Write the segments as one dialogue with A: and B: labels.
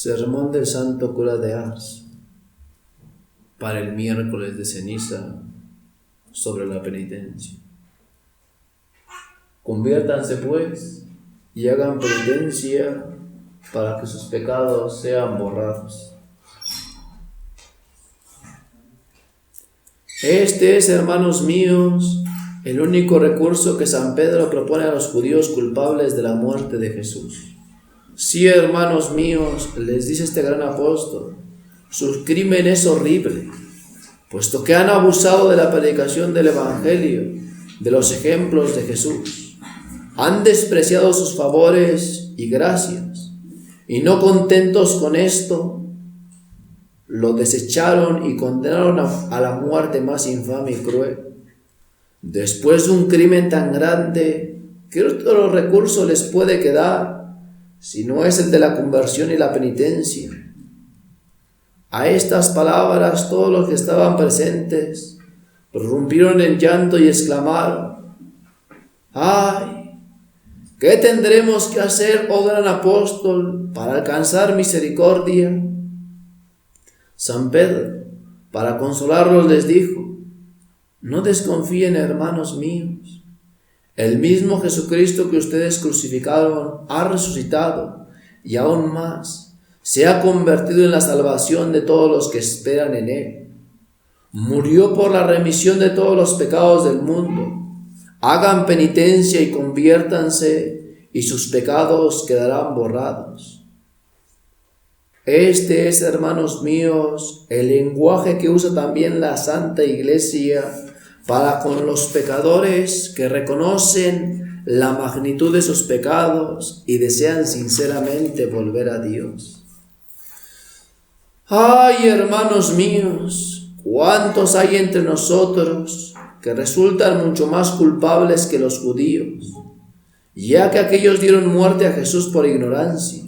A: Sermón del Santo Cura de Ars para el miércoles de ceniza sobre la penitencia. Conviértanse pues y hagan penitencia para que sus pecados sean borrados. Este es, hermanos míos, el único recurso que San Pedro propone a los judíos culpables de la muerte de Jesús. Sí, hermanos míos, les dice este gran apóstol, su crimen es horrible, puesto que han abusado de la predicación del Evangelio, de los ejemplos de Jesús. Han despreciado sus favores y gracias, y no contentos con esto, lo desecharon y condenaron a la muerte más infame y cruel. Después de un crimen tan grande, ¿qué otro recurso les puede quedar si no es el de la conversión y la penitencia? A estas palabras todos los que estaban presentes prorrumpieron en llanto y exclamaron: ¡ay! ¿Qué tendremos que hacer, oh gran apóstol, para alcanzar misericordia? San Pedro, para consolarlos, les dijo: no desconfíen, hermanos míos. El mismo Jesucristo que ustedes crucificaron ha resucitado, y aún más, se ha convertido en la salvación de todos los que esperan en Él. Murió por la remisión de todos los pecados del mundo. Hagan penitencia y conviértanse, y sus pecados quedarán borrados. Este es, hermanos míos, el lenguaje que usa también la Santa Iglesia para con los pecadores que reconocen la magnitud de sus pecados y desean sinceramente volver a Dios. ¡Ay, hermanos míos! ¿Cuántos hay entre nosotros que resultan mucho más culpables que los judíos, ya que aquellos dieron muerte a Jesús por ignorancia?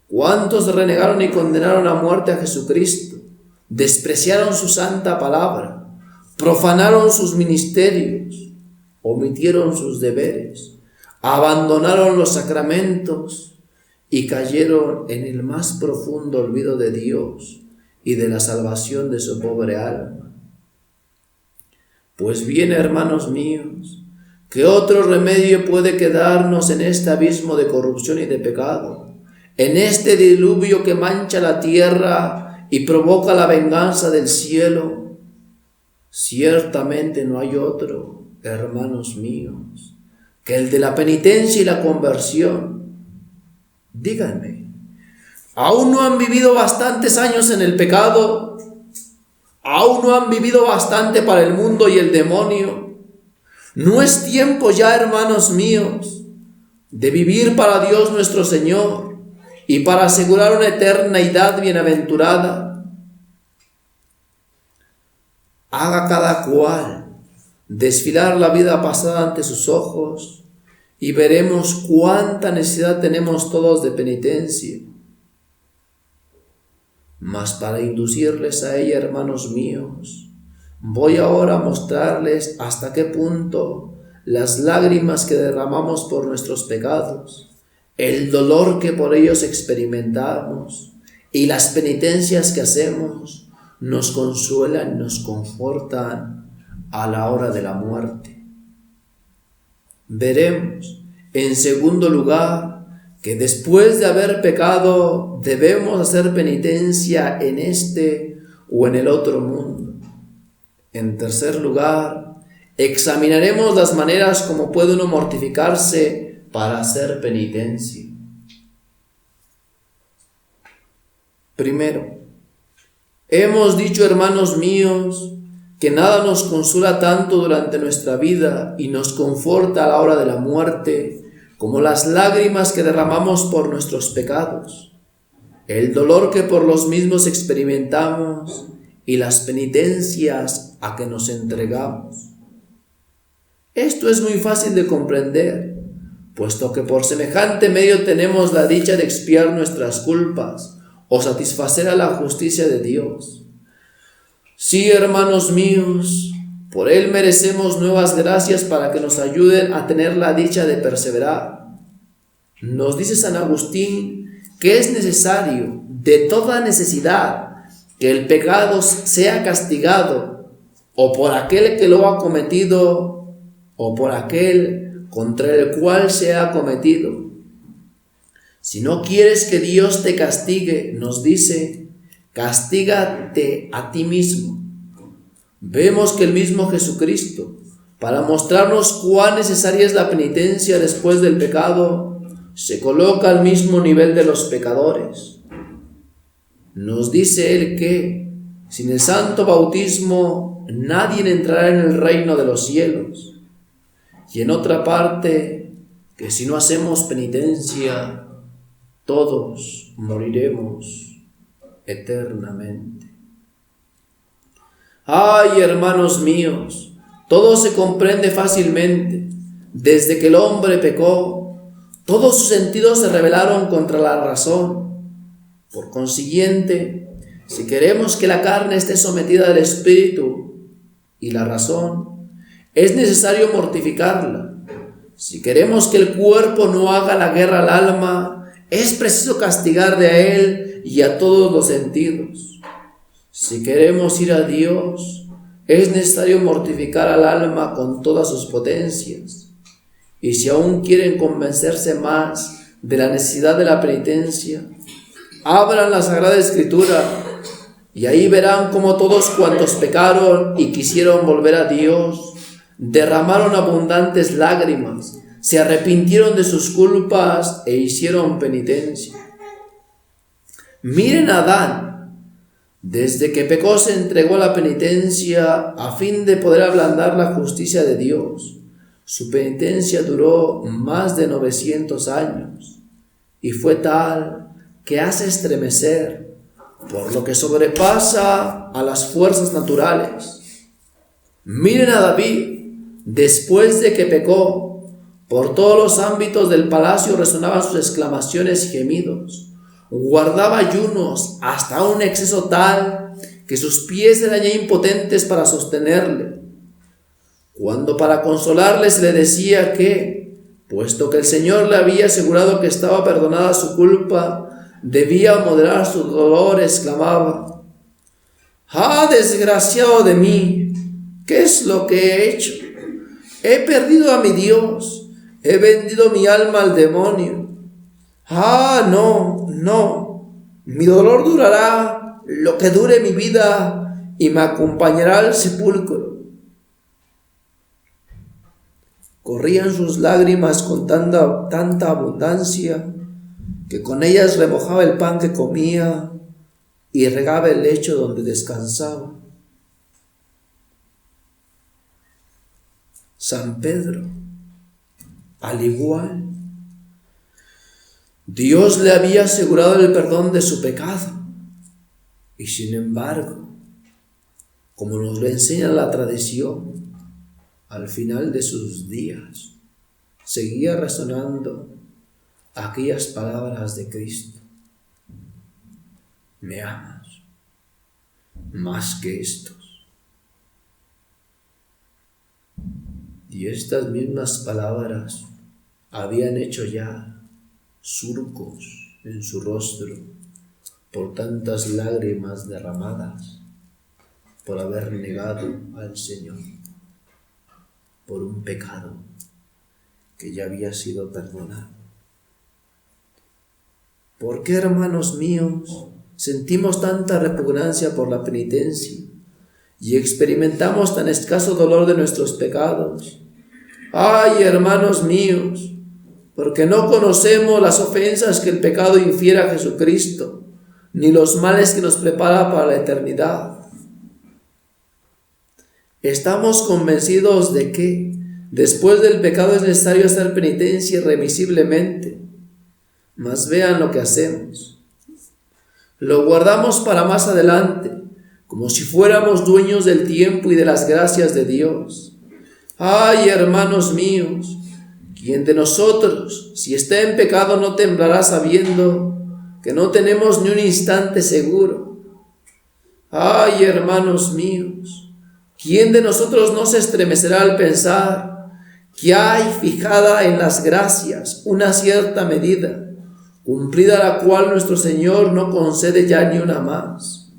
A: ¿Cuántos renegaron y condenaron a muerte a Jesucristo, despreciaron su santa palabra, profanaron sus ministerios, omitieron sus deberes, abandonaron los sacramentos y cayeron en el más profundo olvido de Dios y de la salvación de su pobre alma? Pues bien, hermanos míos, ¿qué otro remedio puede quedarnos en este abismo de corrupción y de pecado, en este diluvio que mancha la tierra y provoca la venganza del cielo? Ciertamente no hay otro, hermanos míos, que el de la penitencia y la conversión. Díganme, ¿aún no han vivido bastantes años en el pecado? ¿Aún no han vivido bastante para el mundo y el demonio? ¿No es tiempo ya, hermanos míos, de vivir para Dios nuestro Señor y para asegurar una eternidad bienaventurada? Haga cada cual desfilar la vida pasada ante sus ojos y veremos cuánta necesidad tenemos todos de penitencia. Mas para inducirles a ella, hermanos míos, voy ahora a mostrarles hasta qué punto las lágrimas que derramamos por nuestros pecados, el dolor que por ellos experimentamos y las penitencias que hacemos nos consuelan, nos confortan a la hora de la muerte. Veremos, en segundo lugar, que después de haber pecado debemos hacer penitencia en este o en el otro mundo. En tercer lugar, examinaremos las maneras como puede uno mortificarse para hacer penitencia. Primero, hemos dicho, hermanos míos, que nada nos consuela tanto durante nuestra vida y nos conforta a la hora de la muerte como las lágrimas que derramamos por nuestros pecados, el dolor que por los mismos experimentamos y las penitencias a que nos entregamos. Esto es muy fácil de comprender, puesto que por semejante medio tenemos la dicha de expiar nuestras culpas o satisfacer a la justicia de Dios. Sí, hermanos míos, por Él merecemos nuevas gracias para que nos ayuden a tener la dicha de perseverar. Nos dice San Agustín que es necesario, de toda necesidad, que el pecado sea castigado, o por aquel que lo ha cometido, o por aquel contra el cual se ha cometido. Si no quieres que Dios te castigue, nos dice, castígate a ti mismo. Vemos que el mismo Jesucristo, para mostrarnos cuán necesaria es la penitencia después del pecado, se coloca al mismo nivel de los pecadores. Nos dice Él que, sin el santo bautismo, nadie entrará en el reino de los cielos. Y en otra parte, que si no hacemos penitencia, todos moriremos eternamente. ¡Ay, hermanos míos! Todo se comprende fácilmente. Desde que el hombre pecó, todos sus sentidos se rebelaron contra la razón. Por consiguiente, si queremos que la carne esté sometida al espíritu y la razón, es necesario mortificarla. Si queremos que el cuerpo no haga la guerra al alma, es preciso castigar de a él y a todos los sentidos. Si queremos ir a Dios, es necesario mortificar al alma con todas sus potencias. Y si aún quieren convencerse más de la necesidad de la penitencia, abran la Sagrada Escritura y ahí verán cómo todos cuantos pecaron y quisieron volver a Dios, derramaron abundantes lágrimas, se arrepintieron de sus culpas e hicieron penitencia. Miren a Adán, desde que pecó se entregó a la penitencia a fin de poder ablandar la justicia de Dios. Su penitencia duró más de 900 años y fue tal que hace estremecer, por lo que sobrepasa a las fuerzas naturales. Miren a David, después de que pecó, por todos los ámbitos del palacio resonaban sus exclamaciones y gemidos. Guardaba ayunos hasta un exceso tal que sus pies eran ya impotentes para sostenerle. Cuando para consolarle se le decía que, puesto que el Señor le había asegurado que estaba perdonada su culpa, debía moderar su dolor, exclamaba: ¡Ah, desgraciado de mí! ¿Qué es lo que he hecho? He perdido a mi Dios. He vendido mi alma al demonio. ¡Ah, no! Mi dolor durará lo que dure mi vida y me acompañará al sepulcro. Corrían sus lágrimas con tanta abundancia que con ellas remojaba el pan que comía y regaba el lecho donde descansaba. San Pedro, al igual, Dios le había asegurado el perdón de su pecado, y sin embargo, como nos lo enseña la tradición, al final de sus días seguía resonando aquellas palabras de Cristo: ¿me amas más que estos? Y estas mismas palabras habían hecho ya surcos en su rostro por tantas lágrimas derramadas, por haber negado al Señor, por un pecado que ya había sido perdonado. ¿Por qué, hermanos míos, sentimos tanta repugnancia por la penitencia y experimentamos tan escaso dolor de nuestros pecados? ¡Ay, hermanos míos! Porque no conocemos las ofensas que el pecado infiere a Jesucristo, ni los males que nos prepara para la eternidad. Estamos convencidos de que después del pecado es necesario hacer penitencia irremisiblemente, mas vean lo que hacemos. Lo guardamos para más adelante, como si fuéramos dueños del tiempo y de las gracias de Dios. ¡Ay, hermanos míos! ¿Quién de nosotros, si está en pecado, no temblará sabiendo que no tenemos ni un instante seguro? ¡Ay, hermanos míos! ¿Quién de nosotros no se estremecerá al pensar que hay fijada en las gracias una cierta medida, cumplida la cual nuestro Señor no concede ya ni una más.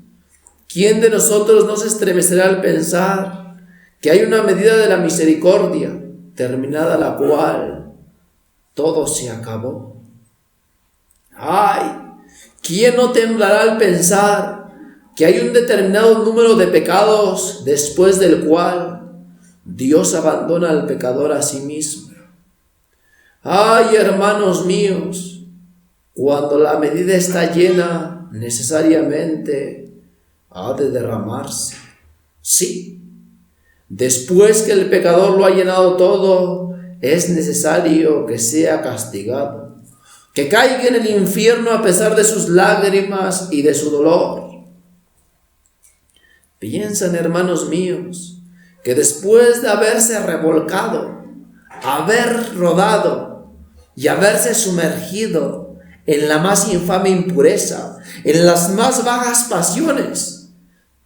A: ¿Quién de nosotros no se estremecerá al pensar que hay una medida de la misericordia, terminada la cual todo se acabó? ¡Ay! ¿Quién no temblará al pensar que hay un determinado número de pecados después del cual Dios abandona al pecador a sí mismo? ¡Ay, hermanos míos! Cuando la medida está llena, necesariamente ha de derramarse. Sí, después que el pecador lo ha llenado todo, es necesario que sea castigado, que caiga en el infierno a pesar de sus lágrimas y de su dolor. Piensan, hermanos míos, que después de haberse revolcado, haber rodado y haberse sumergido en la más infame impureza, en las más bajas pasiones,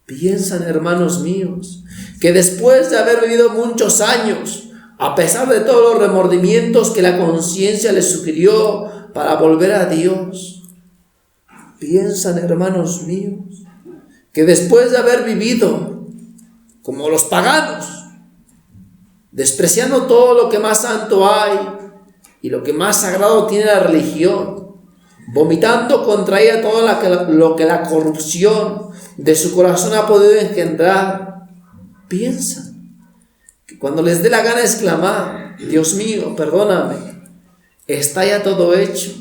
A: piensan, hermanos míos, que después de haber vivido muchos años, a pesar de todos los remordimientos que la conciencia les sugirió para volver a Dios, piensan, hermanos míos, que después de haber vivido como los paganos, despreciando todo lo que más santo hay y lo que más sagrado tiene la religión, vomitando contra ella todo lo que la corrupción de su corazón ha podido engendrar, piensan que cuando les dé la gana exclamar: Dios mío, perdóname, está ya todo hecho,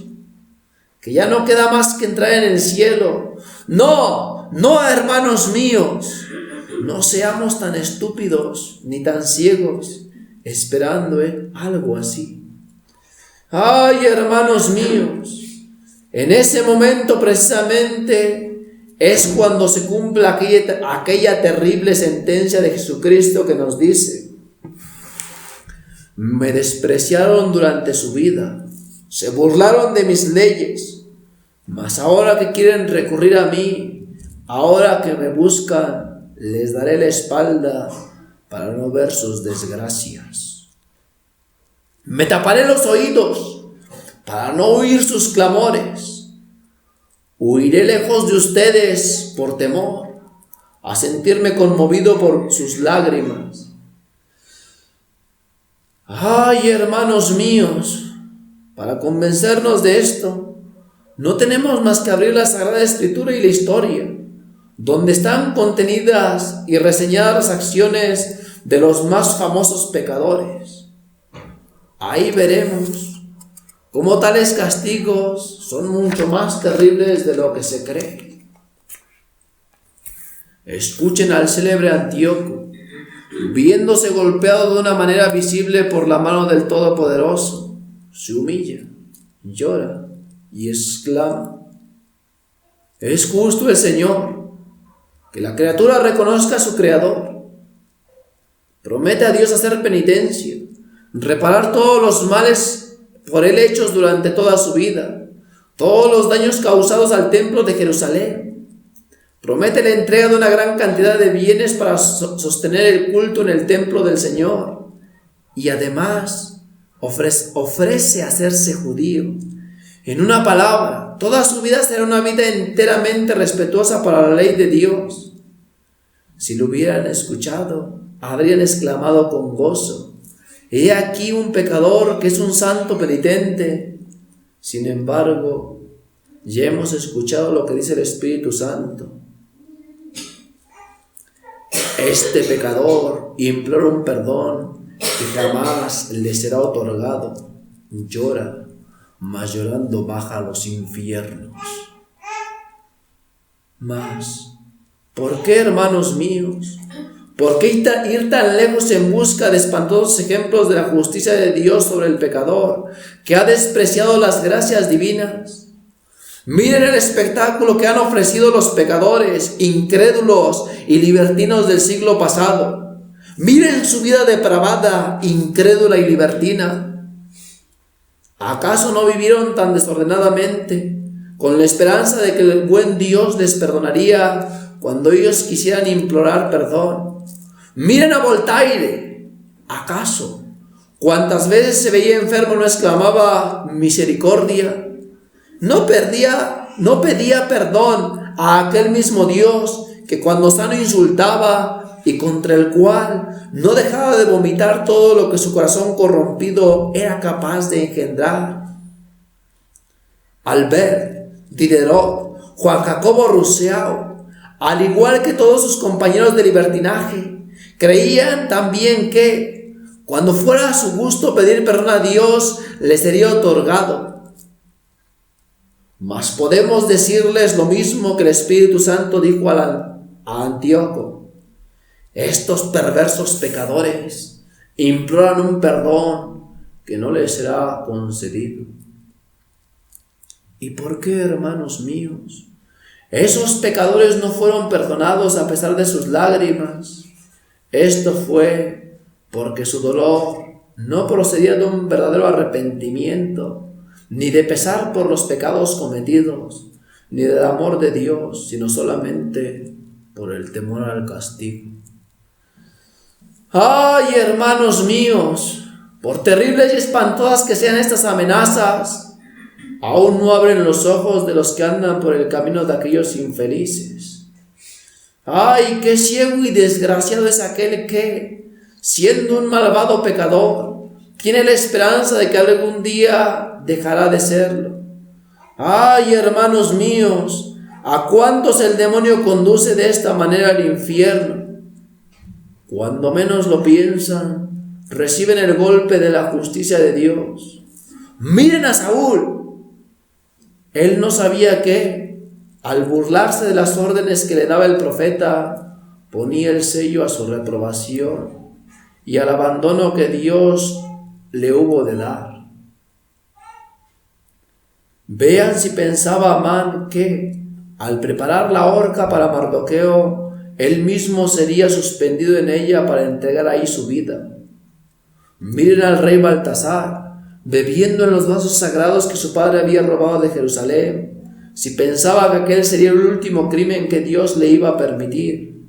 A: que ya no queda más que entrar en el cielo. No, hermanos míos, no seamos tan estúpidos ni tan ciegos esperando algo así. Ay, hermanos míos, en ese momento precisamente es cuando se cumple aquella terrible sentencia de Jesucristo que nos dice: me despreciaron durante su vida, se burlaron de mis leyes, mas ahora que quieren recurrir a mí, ahora que me buscan, les daré la espalda para no ver sus desgracias. Me taparé los oídos para no oír sus clamores. Huiré lejos de ustedes por temor a sentirme conmovido por sus lágrimas. Ay, hermanos míos, para convencernos de esto, no tenemos más que abrir la Sagrada Escritura y la historia, donde están contenidas y reseñadas las acciones de los más famosos pecadores. Ahí veremos cómo tales castigos son mucho más terribles de lo que se cree. Escuchen al célebre Antíoco, viéndose golpeado de una manera visible por la mano del Todopoderoso, se humilla, llora y exclama: es justo el Señor que la criatura reconozca a su Creador. Promete a Dios hacer penitencia, reparar todos los males por él hechos durante toda su vida, todos los daños causados al templo de Jerusalén. Promete la entrega de una gran cantidad de bienes para sostener el culto en el templo del Señor, y además ofrece hacerse judío. En una palabra, toda su vida será una vida enteramente respetuosa para la ley de Dios. Si lo hubieran escuchado, habrían exclamado con gozo: he aquí un pecador que es un santo penitente. Sin embargo, ya hemos escuchado lo que dice el Espíritu Santo: este pecador implora un perdón que jamás le será otorgado. Llora, mas llorando baja a los infiernos. Mas, ¿por qué, hermanos míos? ¿Por qué ir tan lejos en busca de espantosos ejemplos de la justicia de Dios sobre el pecador que ha despreciado las gracias divinas? Miren el espectáculo que han ofrecido los pecadores, incrédulos y libertinos del siglo pasado. Miren su vida depravada, incrédula y libertina. ¿Acaso no vivieron tan desordenadamente, con la esperanza de que el buen Dios les perdonaría cuando ellos quisieran implorar perdón? Miren a Voltaire. ¿Acaso cuantas veces se veía enfermo no exclamaba misericordia? no pedía perdón a aquel mismo Dios que cuando sano insultaba y contra el cual no dejaba de vomitar todo lo que su corazón corrompido era capaz de engendrar. Albert, Diderot, Juan Jacobo Rousseau, al igual que todos sus compañeros de libertinaje, creían también que, cuando fuera a su gusto pedir perdón a Dios, le sería otorgado. Mas podemos decirles lo mismo que el Espíritu Santo dijo a Antíoco: estos perversos pecadores imploran un perdón que no les será concedido. ¿Y por qué, hermanos míos, esos pecadores no fueron perdonados a pesar de sus lágrimas? Esto fue porque su dolor no procedía de un verdadero arrepentimiento, ni de pesar por los pecados cometidos, ni del amor de Dios, sino solamente por el temor al castigo. ¡Ay, hermanos míos! Por terribles y espantosas que sean estas amenazas, aún no abren los ojos de los que andan por el camino de aquellos infelices. ¡Ay, qué ciego y desgraciado es aquel que, siendo un malvado pecador, tiene la esperanza de que algún día dejará de serlo! ¡Ay, hermanos míos! ¿A cuántos el demonio conduce de esta manera al infierno? Cuando menos lo piensan, reciben el golpe de la justicia de Dios. ¡Miren a Saúl! Él no sabía que, al burlarse de las órdenes que le daba el profeta, ponía el sello a su reprobación y al abandono que Dios le hubo de dar. Vean si pensaba Amán que, al preparar la horca para Mardoqueo, él mismo sería suspendido en ella para entregar ahí su vida. Miren al rey Baltasar, bebiendo en los vasos sagrados que su padre había robado de Jerusalén, si pensaba que aquel sería el último crimen que Dios le iba a permitir.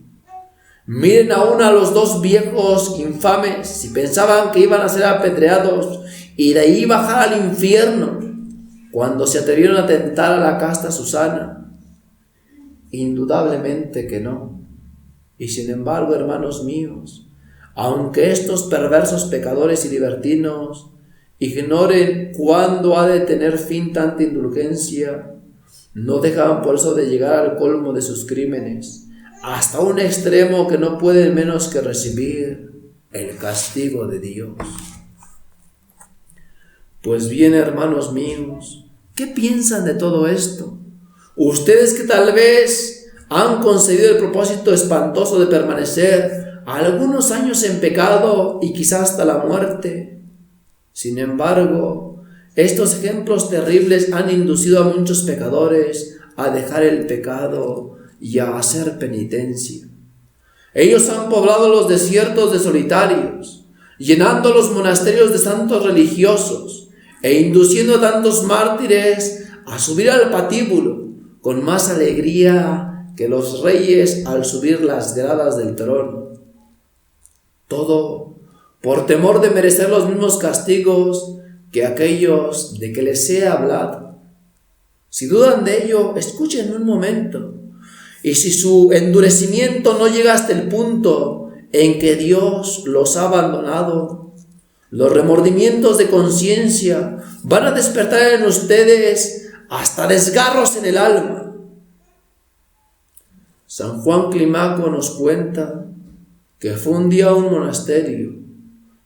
A: Miren aún a los dos viejos infames, si pensaban que iban a ser apedreados y de ahí bajar al infierno, cuando se atrevieron a tentar a la casta Susana. Indudablemente que no. Y sin embargo, hermanos míos, aunque estos perversos pecadores y libertinos ignoren cuándo ha de tener fin tanta indulgencia, no dejan por eso de llegar al colmo de sus crímenes, hasta un extremo que no pueden menos que recibir el castigo de Dios. Pues bien, hermanos míos, ¿qué piensan de todo esto? Ustedes que tal vez han concebido el propósito espantoso de permanecer algunos años en pecado y quizás hasta la muerte. Sin embargo, estos ejemplos terribles han inducido a muchos pecadores a dejar el pecado y a hacer penitencia. Ellos han poblado los desiertos de solitarios, llenando los monasterios de santos religiosos e induciendo a tantos mártires a subir al patíbulo con más alegría que los reyes al subir las gradas del trono. Todo por temor de merecer los mismos castigos que aquellos de que les he hablado. Si dudan de ello, escuchen un momento. Y si su endurecimiento no llega hasta el punto en que Dios los ha abandonado, los remordimientos de conciencia van a despertar en ustedes hasta desgarros en el alma. San Juan Climaco nos cuenta que fue un día a un monasterio.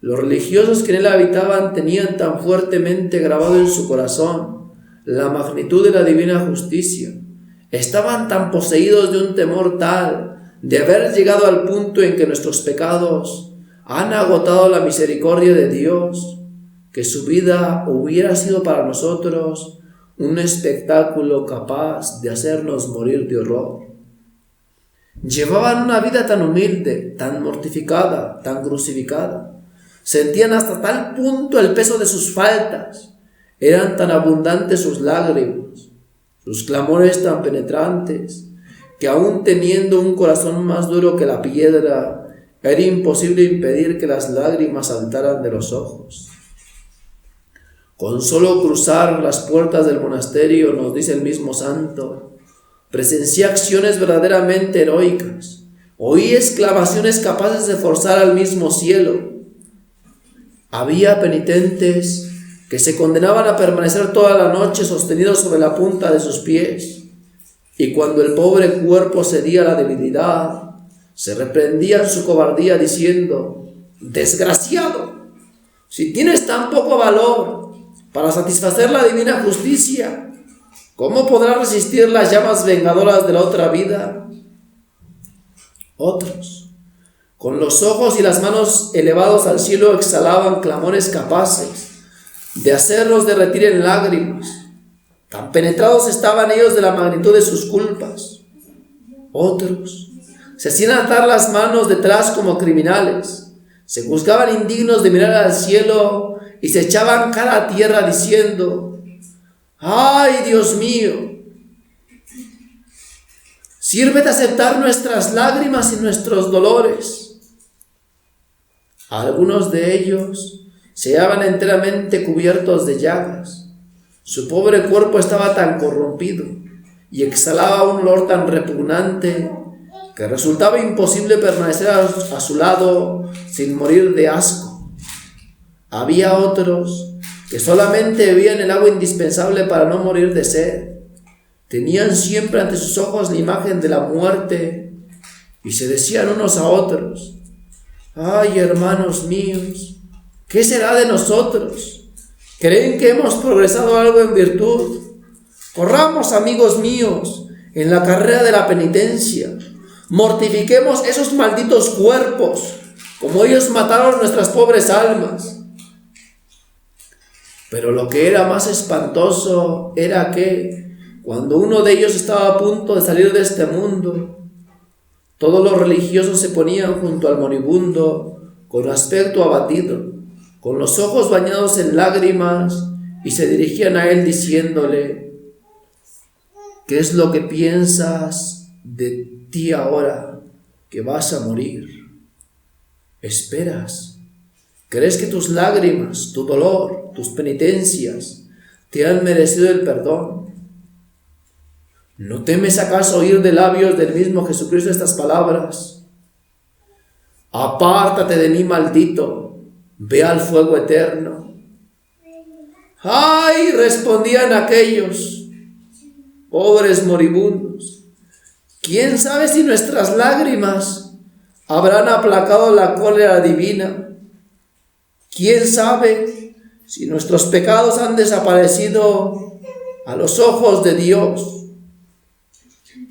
A: Los religiosos que en él habitaban tenían tan fuertemente grabado en su corazón la magnitud de la divina justicia. Estaban tan poseídos de un temor tal de haber llegado al punto en que nuestros pecados han agotado la misericordia de Dios, que su vida hubiera sido para nosotros un espectáculo capaz de hacernos morir de horror. Llevaban una vida tan humilde, tan mortificada, tan crucificada. Sentían hasta tal punto el peso de sus faltas. Eran tan abundantes sus lágrimas, sus clamores tan penetrantes, que aun teniendo un corazón más duro que la piedra, era imposible impedir que las lágrimas saltaran de los ojos. Con solo cruzar las puertas del monasterio, nos dice el mismo santo, presencié acciones verdaderamente heroicas. Oí exclamaciones capaces de forzar al mismo cielo. Había penitentes que se condenaban a permanecer toda la noche sostenidos sobre la punta de sus pies, y cuando el pobre cuerpo cedía a la debilidad, se reprendían su cobardía diciendo: «Desgraciado, si tienes tan poco valor para satisfacer la divina justicia, ¿cómo podrás resistir las llamas vengadoras de la otra vida?». Otros, con los ojos y las manos elevados al cielo, exhalaban clamores capaces de hacerlos derretir en lágrimas. Tan penetrados estaban ellos de la magnitud de sus culpas. Otros se hacían atar las manos detrás como criminales, se juzgaban indignos de mirar al cielo y se echaban cara a tierra diciendo: «¡Ay, Dios mío! Sírvete a aceptar nuestras lágrimas y nuestros dolores». Algunos de ellos se hallaban enteramente cubiertos de llagas. Su pobre cuerpo estaba tan corrompido y exhalaba un olor tan repugnante que resultaba imposible permanecer a su lado sin morir de asco. Había otros que solamente bebían el agua indispensable para no morir de sed. Tenían siempre ante sus ojos la imagen de la muerte y se decían unos a otros: «Ay, hermanos míos, ¿qué será de nosotros? ¿Creen que hemos progresado algo en virtud? Corramos, amigos míos, en la carrera de la penitencia. Mortifiquemos esos malditos cuerpos, como ellos mataron nuestras pobres almas». Pero lo que era más espantoso era que, cuando uno de ellos estaba a punto de salir de este mundo, todos los religiosos se ponían junto al moribundo con aspecto abatido, con los ojos bañados en lágrimas, y se dirigían a él diciéndole: «¿Qué es lo que piensas de ti ahora que vas a morir? ¿Esperas? ¿Crees que tus lágrimas, tu dolor, tus penitencias te han merecido el perdón? ¿No temes acaso oír de labios del mismo Jesucristo estas palabras: apártate de mí, maldito, ve al fuego eterno»? ¡Ay!, respondían aquellos pobres moribundos, ¿quién sabe si nuestras lágrimas habrán aplacado la cólera divina? ¿Quién sabe si nuestros pecados han desaparecido a los ojos de Dios?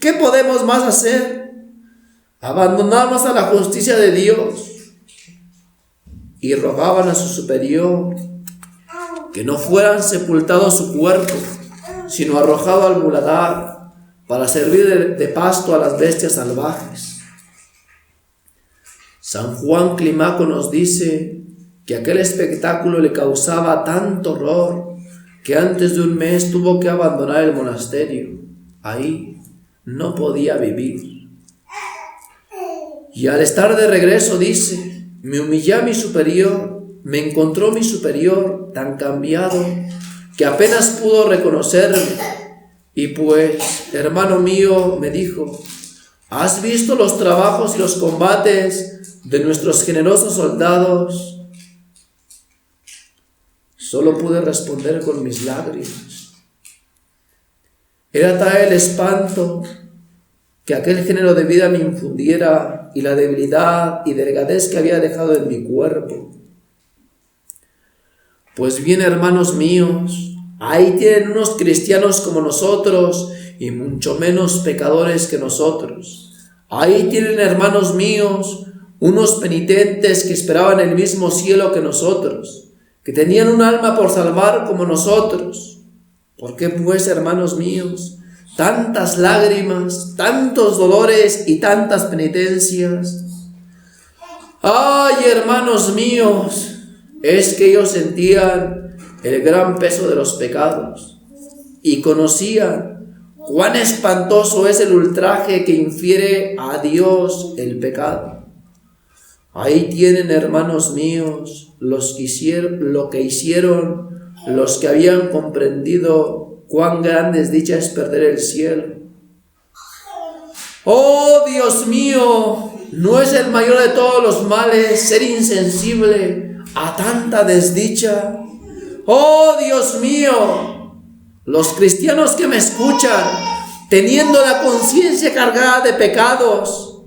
A: ¿Qué podemos más hacer? Abandonarnos a la justicia de Dios. Y rogaban a su superior que no fueran sepultado su cuerpo, sino arrojado al muladar para servir de pasto a las bestias salvajes. San Juan Climaco nos dice que aquel espectáculo le causaba tanto horror que antes de un mes tuvo que abandonar el monasterio. Ahí no podía vivir. Y al estar de regreso dice: me humillé a mi superior, me encontró mi superior tan cambiado que apenas pudo reconocerme. Y pues, hermano mío, me dijo: ¿has visto los trabajos y los combates de nuestros generosos soldados? Solo pude responder con mis lágrimas. Era tal el espanto que aquel género de vida me infundiera y la debilidad y delgadez que había dejado en mi cuerpo. Pues bien, hermanos míos, ahí tienen unos cristianos como nosotros y mucho menos pecadores que nosotros. Ahí tienen, hermanos míos, unos penitentes que esperaban el mismo cielo que nosotros, que tenían un alma por salvar como nosotros. ¿Por qué pues, hermanos míos, tantas lágrimas, tantos dolores y tantas penitencias? ¡Ay, hermanos míos! Es que ellos sentían el gran peso de los pecados y conocían cuán espantoso es el ultraje que infiere a Dios el pecado. Ahí tienen, hermanos míos, lo que hicieron los que habían comprendido cuán grande es dicha es perder el cielo. ¡Oh, Dios mío! ¿No es el mayor de todos los males ser insensible a tanta desdicha? ¡Oh, Dios mío! Los cristianos que me escuchan, teniendo la conciencia cargada de pecados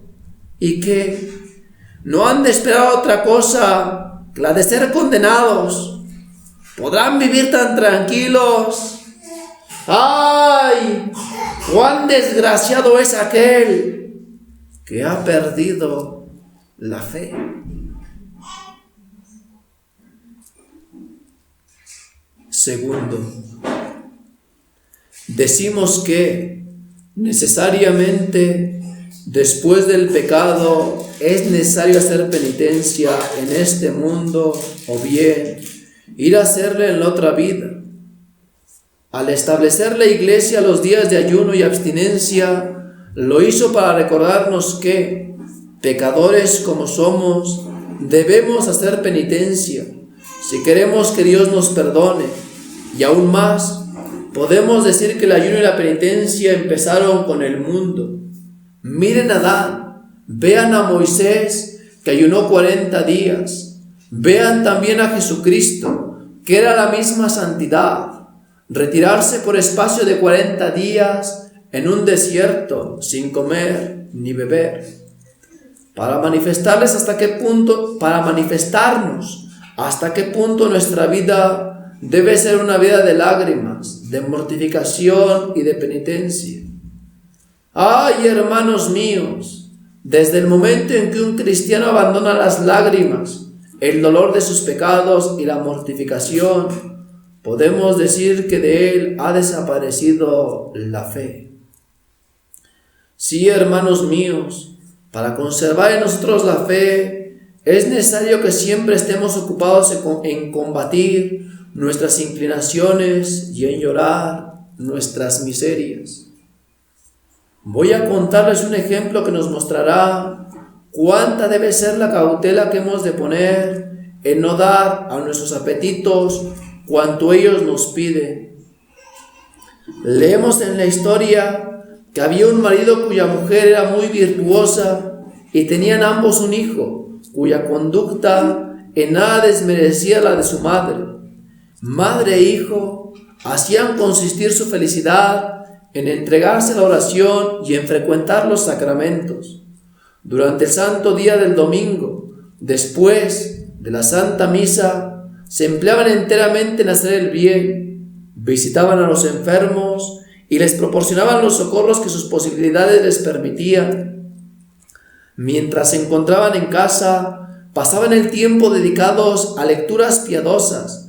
A: y que no han de esperar otra cosa que la de ser condenados, ¿podrán vivir tan tranquilos? ¡Ay! ¡Cuán desgraciado es aquel que ha perdido la fe! Segundo, decimos que necesariamente después del pecado es necesario hacer penitencia en este mundo o bien ir a hacerle en la otra vida. Al establecer la Iglesia los días de ayuno y abstinencia, lo hizo para recordarnos que, pecadores como somos, debemos hacer penitencia si queremos que Dios nos perdone. Y aún más, podemos decir que el ayuno y la penitencia empezaron con el mundo. Miren a Adán, vean a Moisés, que ayunó 40 días. Vean también a Jesucristo, que era la misma santidad. Retirarse por espacio de 40 días en un desierto sin comer ni beber, para manifestarnos hasta qué punto nuestra vida debe ser una vida de lágrimas, de mortificación y de penitencia. ¡Ay, hermanos míos! Desde el momento en que un cristiano abandona las lágrimas, el dolor de sus pecados y la mortificación, podemos decir que de él ha desaparecido la fe. Sí, hermanos míos, para conservar en nosotros la fe, es necesario que siempre estemos ocupados en combatir nuestras inclinaciones y en llorar nuestras miserias. Voy a contarles un ejemplo que nos mostrará cuánta debe ser la cautela que hemos de poner en no dar a nuestros apetitos cuanto ellos nos piden. Leemos en la historia que había un marido cuya mujer era muy virtuosa y tenían ambos un hijo, cuya conducta en nada desmerecía la de su madre. Madre e hijo hacían consistir su felicidad en entregarse a la oración y en frecuentar los sacramentos. Durante el santo día del domingo, después de la Santa Misa, se empleaban enteramente en hacer el bien, visitaban a los enfermos y les proporcionaban los socorros que sus posibilidades les permitían. Mientras se encontraban en casa, pasaban el tiempo dedicados a lecturas piadosas,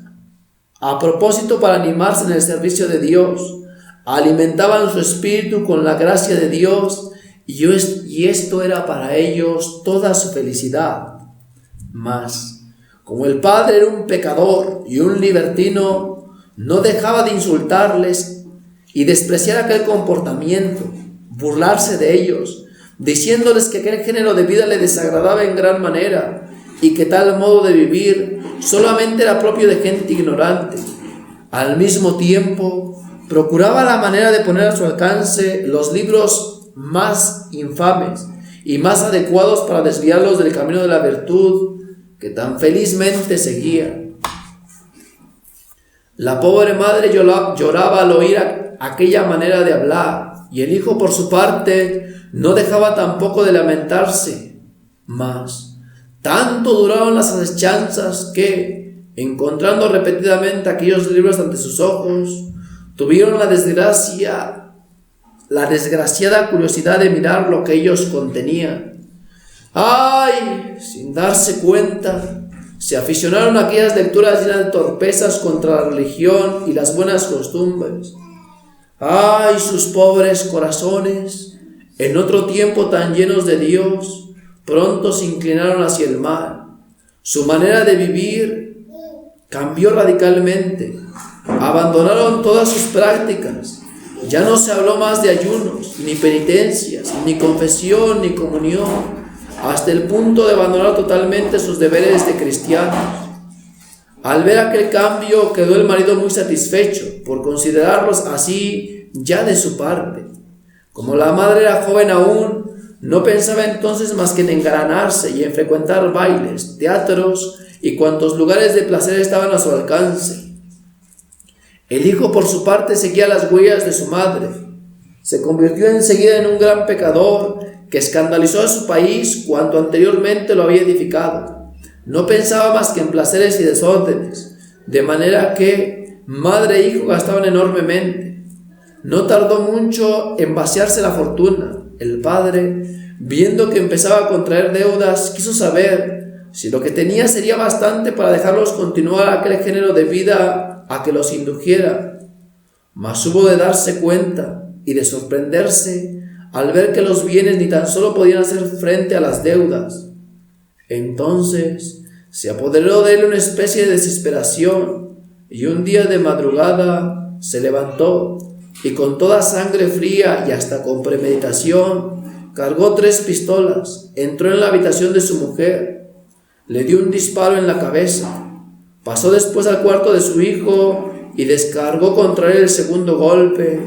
A: a propósito para animarse en el servicio de Dios, alimentaban su espíritu con la gracia de Dios y esto era para ellos toda su felicidad. Mas, como el padre era un pecador y un libertino, no dejaba de insultarles y despreciar aquel comportamiento, burlarse de ellos, diciéndoles que aquel género de vida le desagradaba en gran manera y que tal modo de vivir solamente era propio de gente ignorante. Al mismo tiempo, procuraba la manera de poner a su alcance los libros más infames y más adecuados para desviarlos del camino de la virtud que tan felizmente seguía. La pobre madre lloraba al oír aquella manera de hablar, y el hijo por su parte no dejaba tampoco de lamentarse. Mas tanto duraron las asechanzas que, encontrando repetidamente aquellos libros ante sus ojos, tuvieron la desgraciada curiosidad de mirar lo que ellos contenían. ¡Ay! Sin darse cuenta, se aficionaron a aquellas lecturas llenas de torpezas contra la religión y las buenas costumbres. ¡Ay! Sus pobres corazones, en otro tiempo tan llenos de Dios, pronto se inclinaron hacia el mal. Su manera de vivir cambió radicalmente. Abandonaron todas sus prácticas. Ya no se habló más de ayunos, ni penitencias, ni confesión, ni comunión, hasta el punto de abandonar totalmente sus deberes de cristianos. Al ver aquel cambio quedó el marido muy satisfecho por considerarlos así ya de su parte. Como la madre era joven aún, no pensaba entonces más que en engalanarse y en frecuentar bailes, teatros y cuantos lugares de placer estaban a su alcance. El hijo por su parte seguía las huellas de su madre. Se convirtió enseguida en un gran pecador que escandalizó a su país cuanto anteriormente lo había edificado. No pensaba más que en placeres y desórdenes, de manera que madre e hijo gastaban enormemente. No tardó mucho en vaciarse la fortuna. El padre, viendo que empezaba a contraer deudas, quiso saber si lo que tenía sería bastante para dejarlos continuar aquel género de vida a que los indujera. Mas hubo de darse cuenta y de sorprenderse al ver que los bienes ni tan solo podían hacer frente a las deudas. Entonces se apoderó de él una especie de desesperación, y un día de madrugada se levantó y con toda sangre fría y hasta con premeditación cargó 3 pistolas, entró en la habitación de su mujer, le dio un disparo en la cabeza, pasó después al cuarto de su hijo y descargó contra él el segundo golpe,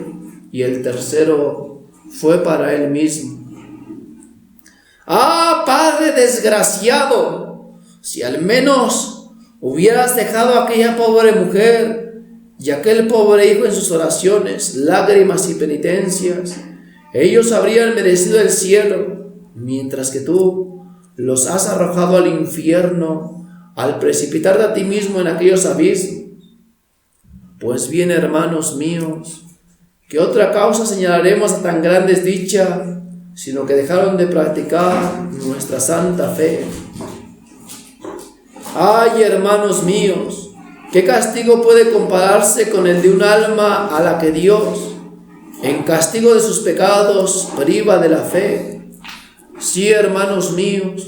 A: y el tercero fue para él mismo. ¡Ah, padre desgraciado! Si al menos hubieras dejado a aquella pobre mujer y aquel pobre hijo en sus oraciones, lágrimas y penitencias, ellos habrían merecido el cielo, mientras que tú los has arrojado al infierno al precipitarte a ti mismo en aquellos abismos. Pues bien, hermanos míos, ¿qué otra causa señalaremos a tan gran desdicha, sino que dejaron de practicar nuestra santa fe? ¡Ay, hermanos míos! ¿Qué castigo puede compararse con el de un alma a la que Dios, en castigo de sus pecados, priva de la fe? Sí, hermanos míos,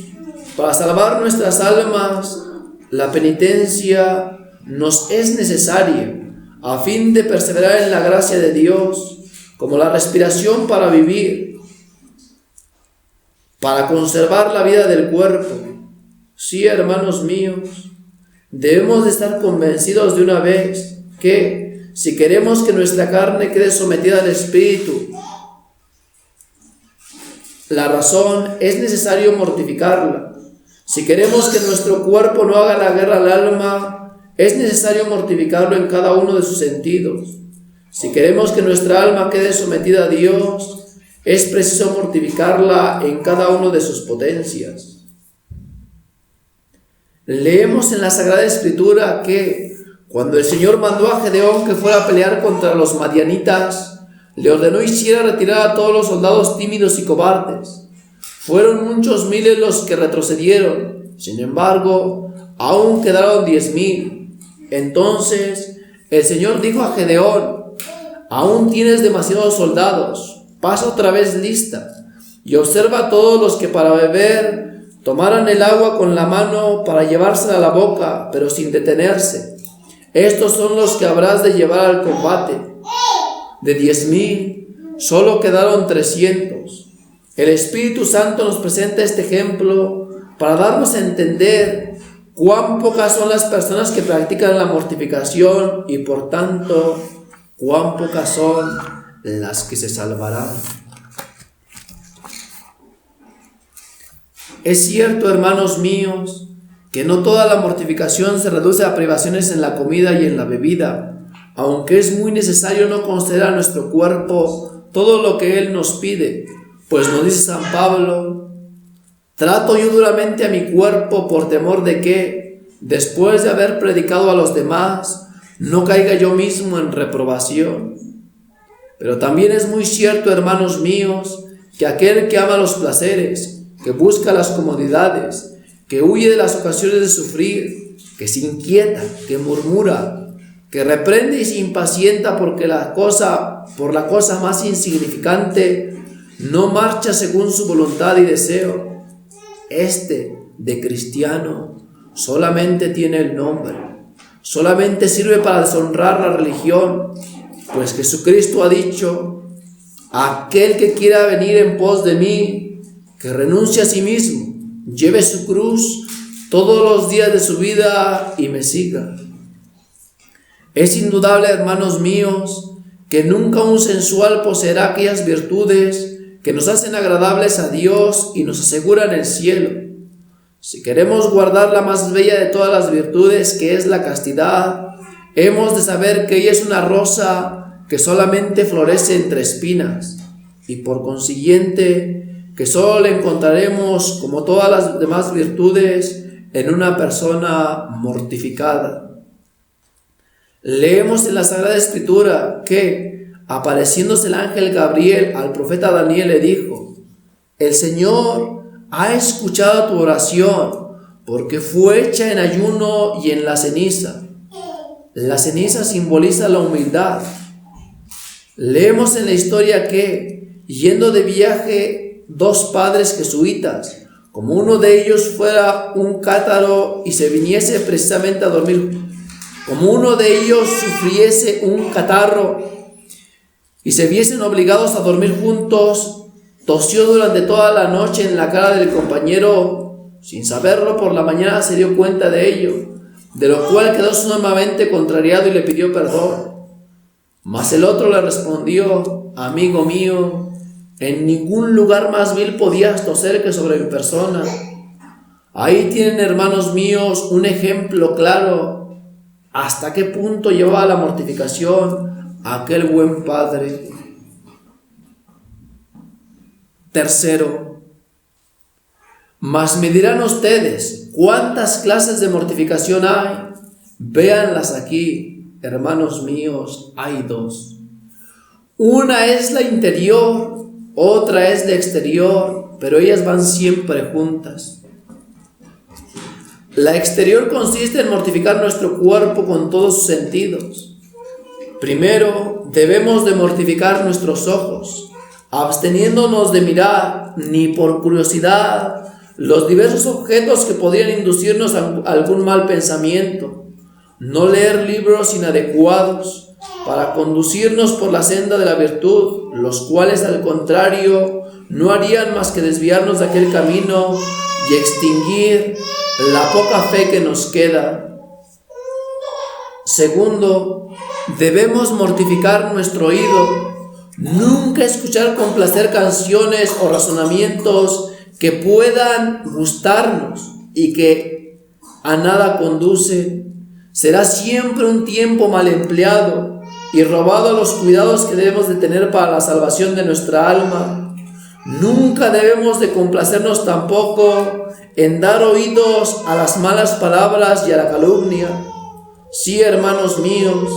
A: para salvar nuestras almas, la penitencia nos es necesaria, a fin de perseverar en la gracia de Dios, como la respiración para vivir, para conservar la vida del cuerpo. Sí, hermanos míos, debemos de estar convencidos de una vez que, si queremos que nuestra carne quede sometida al Espíritu, la razón, es necesario mortificarla. Si queremos que nuestro cuerpo no haga la guerra al alma, es necesario mortificarlo en cada uno de sus sentidos. Si queremos que nuestra alma quede sometida a Dios, es preciso mortificarla en cada una de sus potencias. Leemos en la Sagrada Escritura que, cuando el Señor mandó a Gedeón que fuera a pelear contra los madianitas, le ordenó hiciera retirar a todos los soldados tímidos y cobardes. Fueron muchos miles los que retrocedieron, sin embargo, aún quedaron 10,000. Entonces el Señor dijo a Gedeón: aún tienes demasiados soldados, pasa otra vez lista, y observa a todos los que para beber tomaran el agua con la mano para llevársela a la boca, pero sin detenerse. Estos son los que habrás de llevar al combate. De 10,000, solo quedaron 300. El Espíritu Santo nos presenta este ejemplo para darnos a entender cuán pocas son las personas que practican la mortificación y, por tanto, cuán pocas son las que se salvarán. Es cierto, hermanos míos, que no toda la mortificación se reduce a privaciones en la comida y en la bebida, aunque es muy necesario no conceder a nuestro cuerpo todo lo que Él nos pide, pues nos dice San Pablo: trato yo duramente a mi cuerpo por temor de que, después de haber predicado a los demás, no caiga yo mismo en reprobación. Pero también es muy cierto, hermanos míos, que aquel que ama los placeres, que busca las comodidades, que huye de las ocasiones de sufrir, que se inquieta, que murmura, que reprende y se impacienta por la cosa más insignificante, no marcha según su voluntad y deseo. Este, de cristiano, solamente tiene el nombre, solamente sirve para deshonrar la religión, pues Jesucristo ha dicho: aquel que quiera venir en pos de mí, que renuncie a sí mismo, lleve su cruz todos los días de su vida y me siga. Es indudable, hermanos míos, que nunca un sensual poseerá aquellas virtudes que nos hacen agradables a Dios y nos aseguran el cielo. Si queremos guardar la más bella de todas las virtudes, que es la castidad, hemos de saber que ella es una rosa que solamente florece entre espinas, y por consiguiente que solo la encontraremos, como todas las demás virtudes, en una persona mortificada. Leemos en la Sagrada Escritura que, apareciéndose el ángel Gabriel al profeta Daniel, le dijo: el Señor ha escuchado tu oración, porque fue hecha en ayuno y en la ceniza. La ceniza simboliza la humildad. Leemos en la historia que, yendo de viaje, dos padres jesuitas, como uno de ellos fuera un cátaro y se viniese precisamente a dormir, como uno de ellos sufriese un catarro y se viesen obligados a dormir juntos, tosió durante toda la noche en la cara del compañero. Sin saberlo, por la mañana se dio cuenta de ello, de lo cual quedó sumamente contrariado y le pidió perdón. Mas el otro le respondió: amigo mío, en ningún lugar más vil podías toser que sobre mi persona. Ahí tienen, hermanos míos, un ejemplo claro hasta qué punto llevaba la mortificación aquel buen padre. Tercero, mas me dirán ustedes, ¿cuántas clases de mortificación hay? Véanlas aquí, hermanos míos, hay dos. Una es la interior, otra es la exterior, pero ellas van siempre juntas. La exterior consiste en mortificar nuestro cuerpo con todos sus sentidos. Primero, debemos de mortificar nuestros ojos, absteniéndonos de mirar, ni por curiosidad, los diversos objetos que podrían inducirnos a algún mal pensamiento. No leer libros inadecuados para conducirnos por la senda de la virtud, los cuales, al contrario, no harían más que desviarnos de aquel camino y extinguir la poca fe que nos queda. Segundo, debemos mortificar nuestro oído. Nunca escuchar con placer canciones o razonamientos que puedan gustarnos y que a nada conducen. Será siempre un tiempo mal empleado y robado a los cuidados que debemos de tener para la salvación de nuestra alma. Nunca debemos de complacernos tampoco en dar oídos a las malas palabras y a la calumnia. Sí, hermanos míos,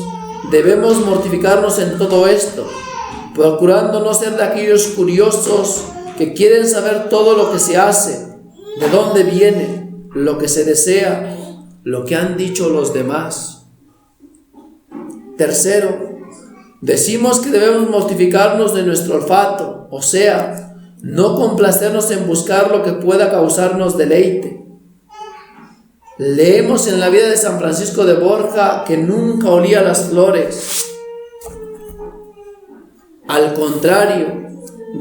A: debemos mortificarnos en todo esto, procurando no ser de aquellos curiosos que quieren saber todo lo que se hace, de dónde viene, lo que se desea, lo que han dicho los demás. Tercero, decimos que debemos mortificarnos de nuestro olfato, o sea, no complacernos en buscar lo que pueda causarnos deleite. Leemos en la vida de San Francisco de Borja que nunca olía las flores. Al contrario,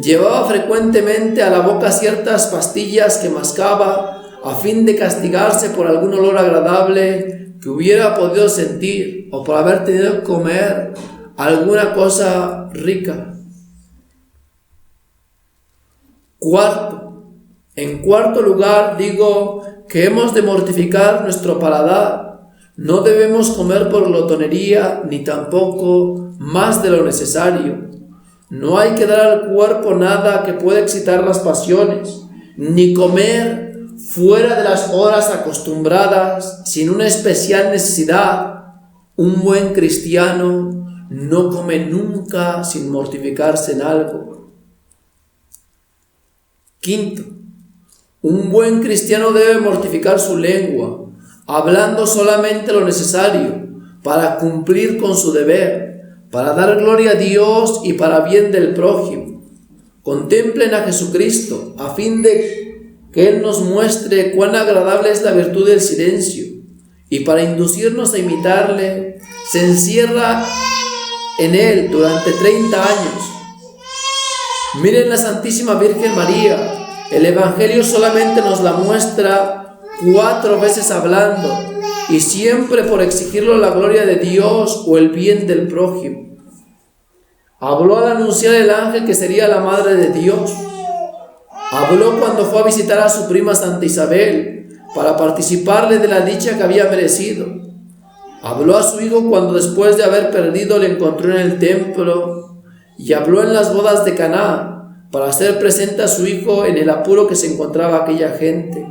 A: llevaba frecuentemente a la boca ciertas pastillas que mascaba a fin de castigarse por algún olor agradable que hubiera podido sentir o por haber tenido que comer alguna cosa rica. En cuarto lugar, digo que hemos de mortificar nuestro paladar. No debemos comer por glotonería ni tampoco más de lo necesario. No hay que dar al cuerpo nada que pueda excitar las pasiones, ni comer fuera de las horas acostumbradas sin una especial necesidad. Un buen cristiano no come nunca sin mortificarse en algo. Quinto, un buen cristiano debe mortificar su lengua, hablando solamente lo necesario para cumplir con su deber, para dar gloria a Dios y para bien del prójimo. Contemplen a Jesucristo a fin de que Él nos muestre cuán agradable es la virtud del silencio, y para inducirnos a imitarle, se encierra en Él durante 30 años. Miren la Santísima Virgen María. El Evangelio solamente nos la muestra 4 veces hablando, y siempre por exigirlo la gloria de Dios o el bien del prójimo. Habló al anunciar el ángel que sería la madre de Dios. Habló cuando fue a visitar a su prima Santa Isabel para participarle de la dicha que había merecido. Habló a su hijo cuando después de haber perdido le encontró en el templo, y habló en las bodas de Caná para hacer presente a su hijo en el apuro que se encontraba aquella gente.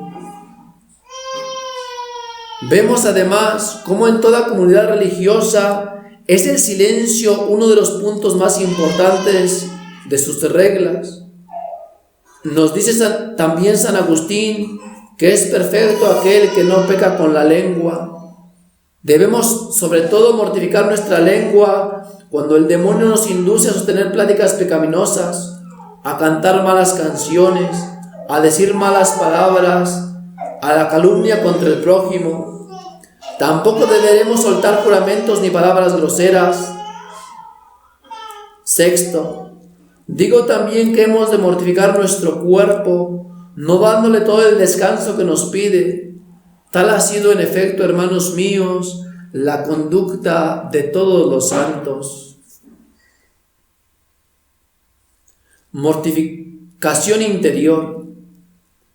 A: Vemos además cómo en toda comunidad religiosa es el silencio uno de los puntos más importantes de sus reglas. Nos dice también San Agustín que es perfecto aquel que no peca con la lengua. Debemos sobre todo mortificar nuestra lengua cuando el demonio nos induce a sostener pláticas pecaminosas, a cantar malas canciones, a decir malas palabras, a la calumnia contra el prójimo. Tampoco deberemos soltar juramentos ni palabras groseras. 6. Digo también que hemos de mortificar nuestro cuerpo, no dándole todo el descanso que nos pide. Tal ha sido en efecto, hermanos míos, la conducta de todos los santos. Mortificación interior.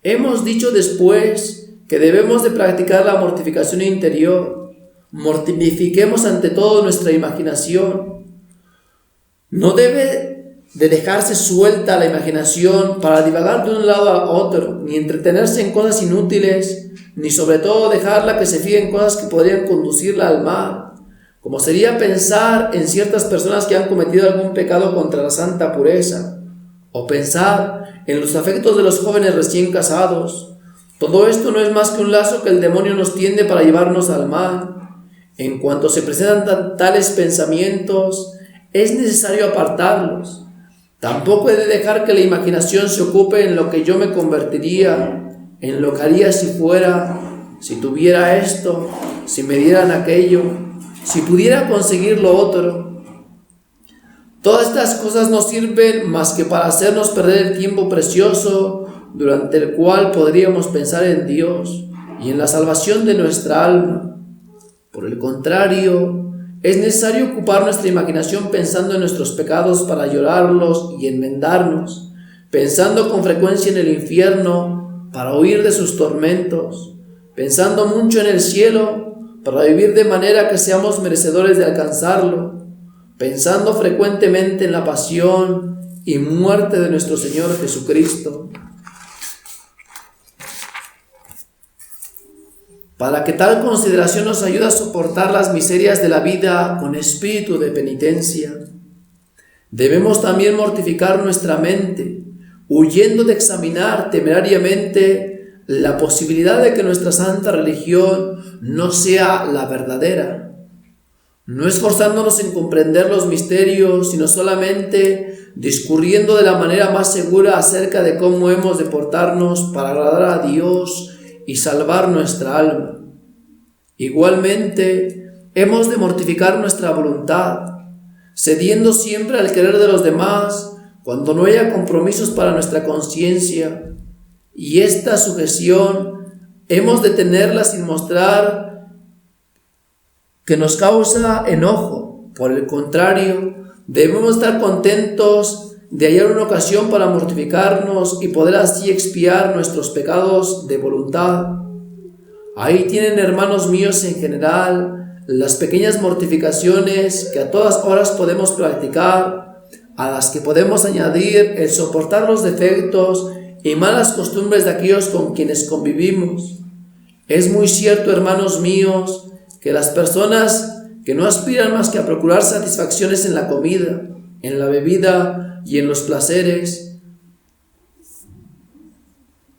A: Hemos dicho después que debemos de practicar la mortificación interior. Mortifiquemos ante todo nuestra imaginación. No debe de dejarse suelta la imaginación para divagar de un lado a otro, ni entretenerse en cosas inútiles, ni sobre todo dejarla que se fije en cosas que podrían conducirla al mal, como sería pensar en ciertas personas que han cometido algún pecado contra la santa pureza, o pensar en los afectos de los jóvenes recién casados. Todo esto no es más que un lazo que el demonio nos tiende para llevarnos al mal. En cuanto se presentan tales pensamientos, es necesario apartarlos. Tampoco he de dejar que la imaginación se ocupe en lo que yo me convertiría, en lo que haría si fuera, si tuviera esto, si me dieran aquello, si pudiera conseguir lo otro. Todas estas cosas no sirven más que para hacernos perder el tiempo precioso durante el cual podríamos pensar en Dios y en la salvación de nuestra alma. Por el contrario, es necesario ocupar nuestra imaginación pensando en nuestros pecados para llorarlos y enmendarnos, pensando con frecuencia en el infierno para huir de sus tormentos, pensando mucho en el cielo para vivir de manera que seamos merecedores de alcanzarlo, pensando frecuentemente en la pasión y muerte de nuestro Señor Jesucristo, para que tal consideración nos ayude a soportar las miserias de la vida con espíritu de penitencia. Debemos también mortificar nuestra mente, huyendo de examinar temerariamente la posibilidad de que nuestra santa religión no sea la verdadera, no esforzándonos en comprender los misterios, sino solamente discurriendo de la manera más segura acerca de cómo hemos de portarnos para agradar a Dios y salvar nuestra alma. Igualmente, hemos de mortificar nuestra voluntad, cediendo siempre al querer de los demás cuando no haya compromisos para nuestra conciencia, y esta sujeción hemos de tenerla sin mostrar que nos causa enojo. Por el contrario, debemos estar contentos de hallar una ocasión para mortificarnos y poder así expiar nuestros pecados de voluntad. Ahí tienen, hermanos míos, en general, las pequeñas mortificaciones que a todas horas podemos practicar, a las que podemos añadir el soportar los defectos y malas costumbres de aquellos con quienes convivimos. Es muy cierto, hermanos míos, que las personas que no aspiran más que a procurar satisfacciones en la comida, en la bebida y en los placeres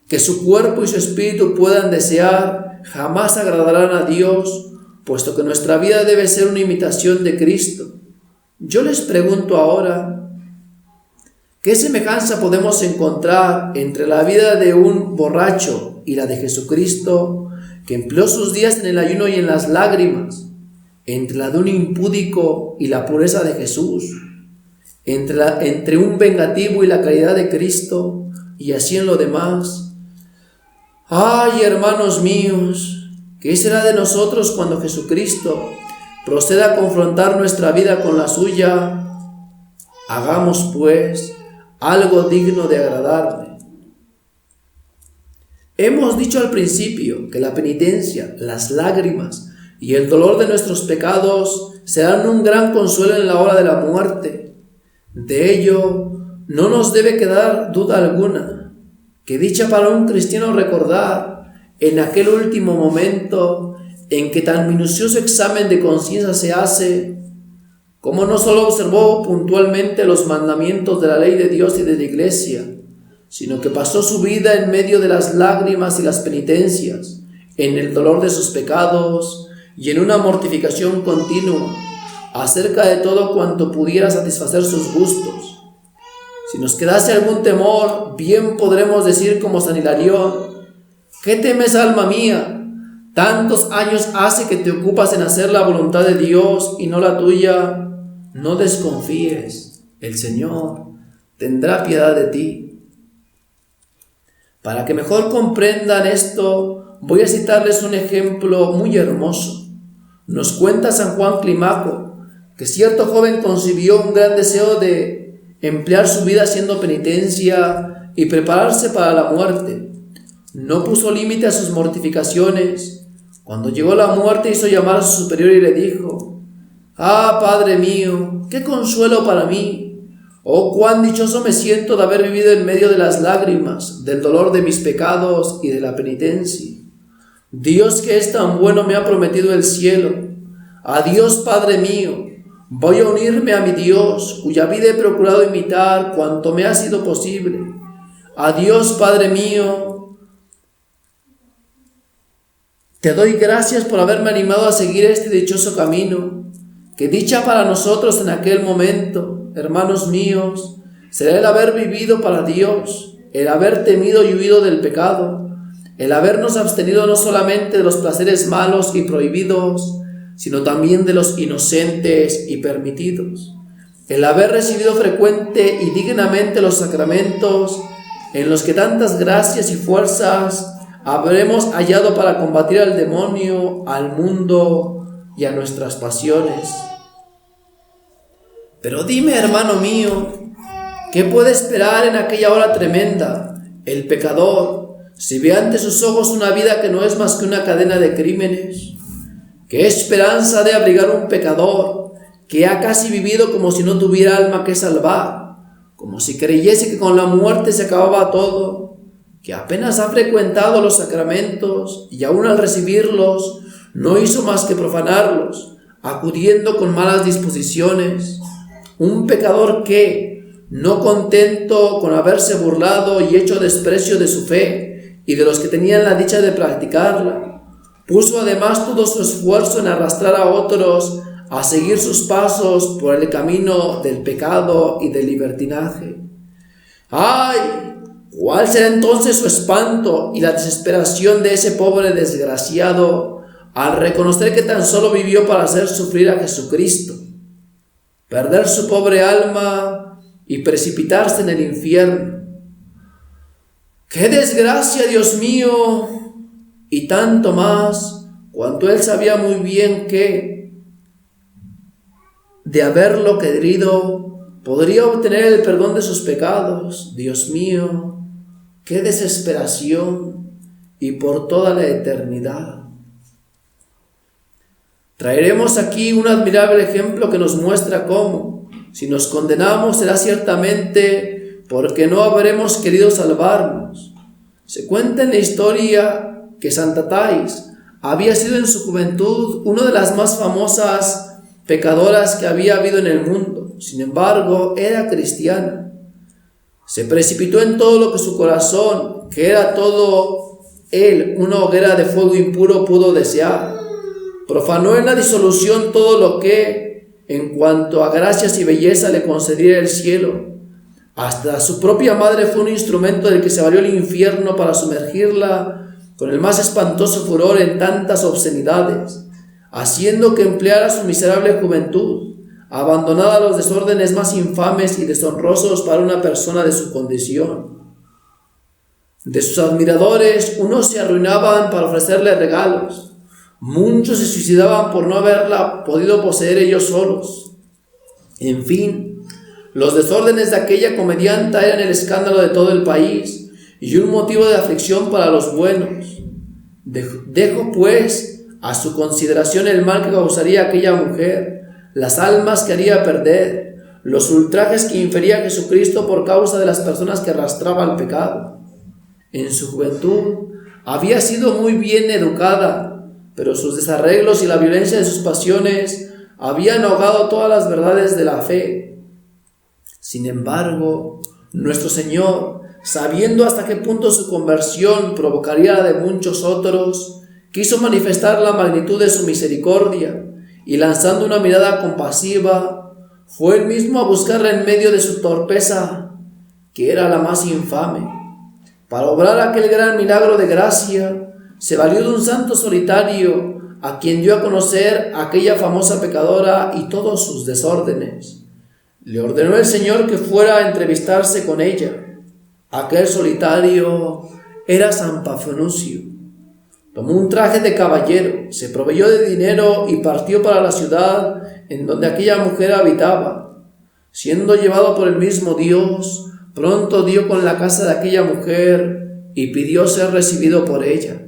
A: que su cuerpo y su espíritu puedan desear, jamás agradarán a Dios, puesto que nuestra vida debe ser una imitación de Cristo. Yo les pregunto ahora, ¿qué semejanza podemos encontrar entre la vida de un borracho y la de Jesucristo, que empleó sus días en el ayuno y en las lágrimas, entre la de un impúdico y la pureza de Jesús, entre un vengativo y la caridad de Cristo, y así en lo demás? Ay, hermanos míos, ¿qué será de nosotros cuando Jesucristo proceda a confrontar nuestra vida con la suya? Hagamos, pues, algo digno de agradarle. Hemos dicho al principio que la penitencia, las lágrimas y el dolor de nuestros pecados serán un gran consuelo en la hora de la muerte. De ello no nos debe quedar duda alguna, que dicha para un cristiano recordar en aquel último momento en que tan minucioso examen de conciencia se hace, como no solo observó puntualmente los mandamientos de la ley de Dios y de la Iglesia, sino que pasó su vida en medio de las lágrimas y las penitencias, en el dolor de sus pecados y en una mortificación continua acerca de todo cuanto pudiera satisfacer sus gustos. Si nos quedase algún temor, bien podremos decir como San Hilarión: ¿qué temes, alma mía? Tantos años hace que te ocupas en hacer la voluntad de Dios y no la tuya. No desconfíes, el Señor tendrá piedad de ti. Para que mejor comprendan esto, voy a citarles un ejemplo muy hermoso. Nos cuenta San Juan Climaco que cierto joven concibió un gran deseo de emplear su vida haciendo penitencia y prepararse para la muerte. No puso límite a sus mortificaciones. Cuando llegó la muerte hizo llamar a su superior y le dijo: «Ah, Padre mío, qué consuelo para mí. Oh, cuán dichoso me siento de haber vivido en medio de las lágrimas, del dolor de mis pecados y de la penitencia. Dios, que es tan bueno, me ha prometido el cielo. Adiós, Padre mío, voy a unirme a mi Dios, cuya vida he procurado imitar cuanto me ha sido posible. Adiós, Padre mío, te doy gracias por haberme animado a seguir este dichoso camino. Que dicha para nosotros en aquel momento, hermanos míos, será el haber vivido para Dios, el haber temido y huido del pecado, el habernos abstenido no solamente de los placeres malos y prohibidos, sino también de los inocentes y permitidos, el haber recibido frecuente y dignamente los sacramentos, en los que tantas gracias y fuerzas habremos hallado para combatir al demonio, al mundo y a nuestras pasiones. Pero dime, hermano mío, ¿qué puede esperar en aquella hora tremenda el pecador si ve ante sus ojos una vida que no es más que una cadena de crímenes? ¿Qué esperanza de abrigar un pecador que ha casi vivido como si no tuviera alma que salvar, como si creyese que con la muerte se acababa todo, que apenas ha frecuentado los sacramentos y aún al recibirlos no hizo más que profanarlos, acudiendo con malas disposiciones? Un pecador que, no contento con haberse burlado y hecho desprecio de su fe y de los que tenían la dicha de practicarla, puso además todo su esfuerzo en arrastrar a otros a seguir sus pasos por el camino del pecado y del libertinaje. ¡Ay! ¿Cuál será entonces su espanto y la desesperación de ese pobre desgraciado al reconocer que tan solo vivió para hacer sufrir a Jesucristo, perder su pobre alma y precipitarse en el infierno? ¡Qué desgracia, Dios mío! Y tanto más cuanto él sabía muy bien que, de haberlo querido, podría obtener el perdón de sus pecados. Dios mío, qué desesperación, y por toda la eternidad. Traeremos aquí un admirable ejemplo que nos muestra cómo, si nos condenamos, será ciertamente porque no habremos querido salvarnos. Se cuenta en la historia que Santa Thais había sido en su juventud una de las más famosas pecadoras que había habido en el mundo. Sin embargo, era cristiana. Se precipitó en todo lo que su corazón, que era todo él una hoguera de fuego impuro, pudo desear. Profanó en la disolución todo lo que, en cuanto a gracias y belleza, le concediera el cielo. Hasta su propia madre fue un instrumento del que se valió el infierno para sumergirla con el más espantoso furor en tantas obscenidades, haciendo que empleara su miserable juventud, abandonada a los desórdenes más infames y deshonrosos para una persona de su condición. De sus admiradores, unos se arruinaban para ofrecerle regalos. Muchos se suicidaban por no haberla podido poseer ellos solos. En fin, los desórdenes de aquella comedianta eran el escándalo de todo el país y un motivo de aflicción para los buenos. Dejo, pues, a su consideración el mal que causaría aquella mujer, las almas que haría perder, los ultrajes que infería Jesucristo por causa de las personas que arrastraba al pecado. En su juventud había sido muy bien educada, pero sus desarreglos y la violencia de sus pasiones habían ahogado todas las verdades de la fe. Sin embargo, nuestro Señor, sabiendo hasta qué punto su conversión provocaría la de muchos otros, quiso manifestar la magnitud de su misericordia y lanzando una mirada compasiva, fue él mismo a buscarla en medio de su torpeza, que era la más infame. Para obrar aquel gran milagro de gracia, se valió de un santo solitario a quien dio a conocer a aquella famosa pecadora y todos sus desórdenes. Le ordenó el Señor que fuera a entrevistarse con ella. Aquel solitario era San Pafnucio. Tomó un traje de caballero, se proveyó de dinero y partió para la ciudad en donde aquella mujer habitaba. Siendo llevado por el mismo Dios, pronto dio con la casa de aquella mujer y pidió ser recibido por ella.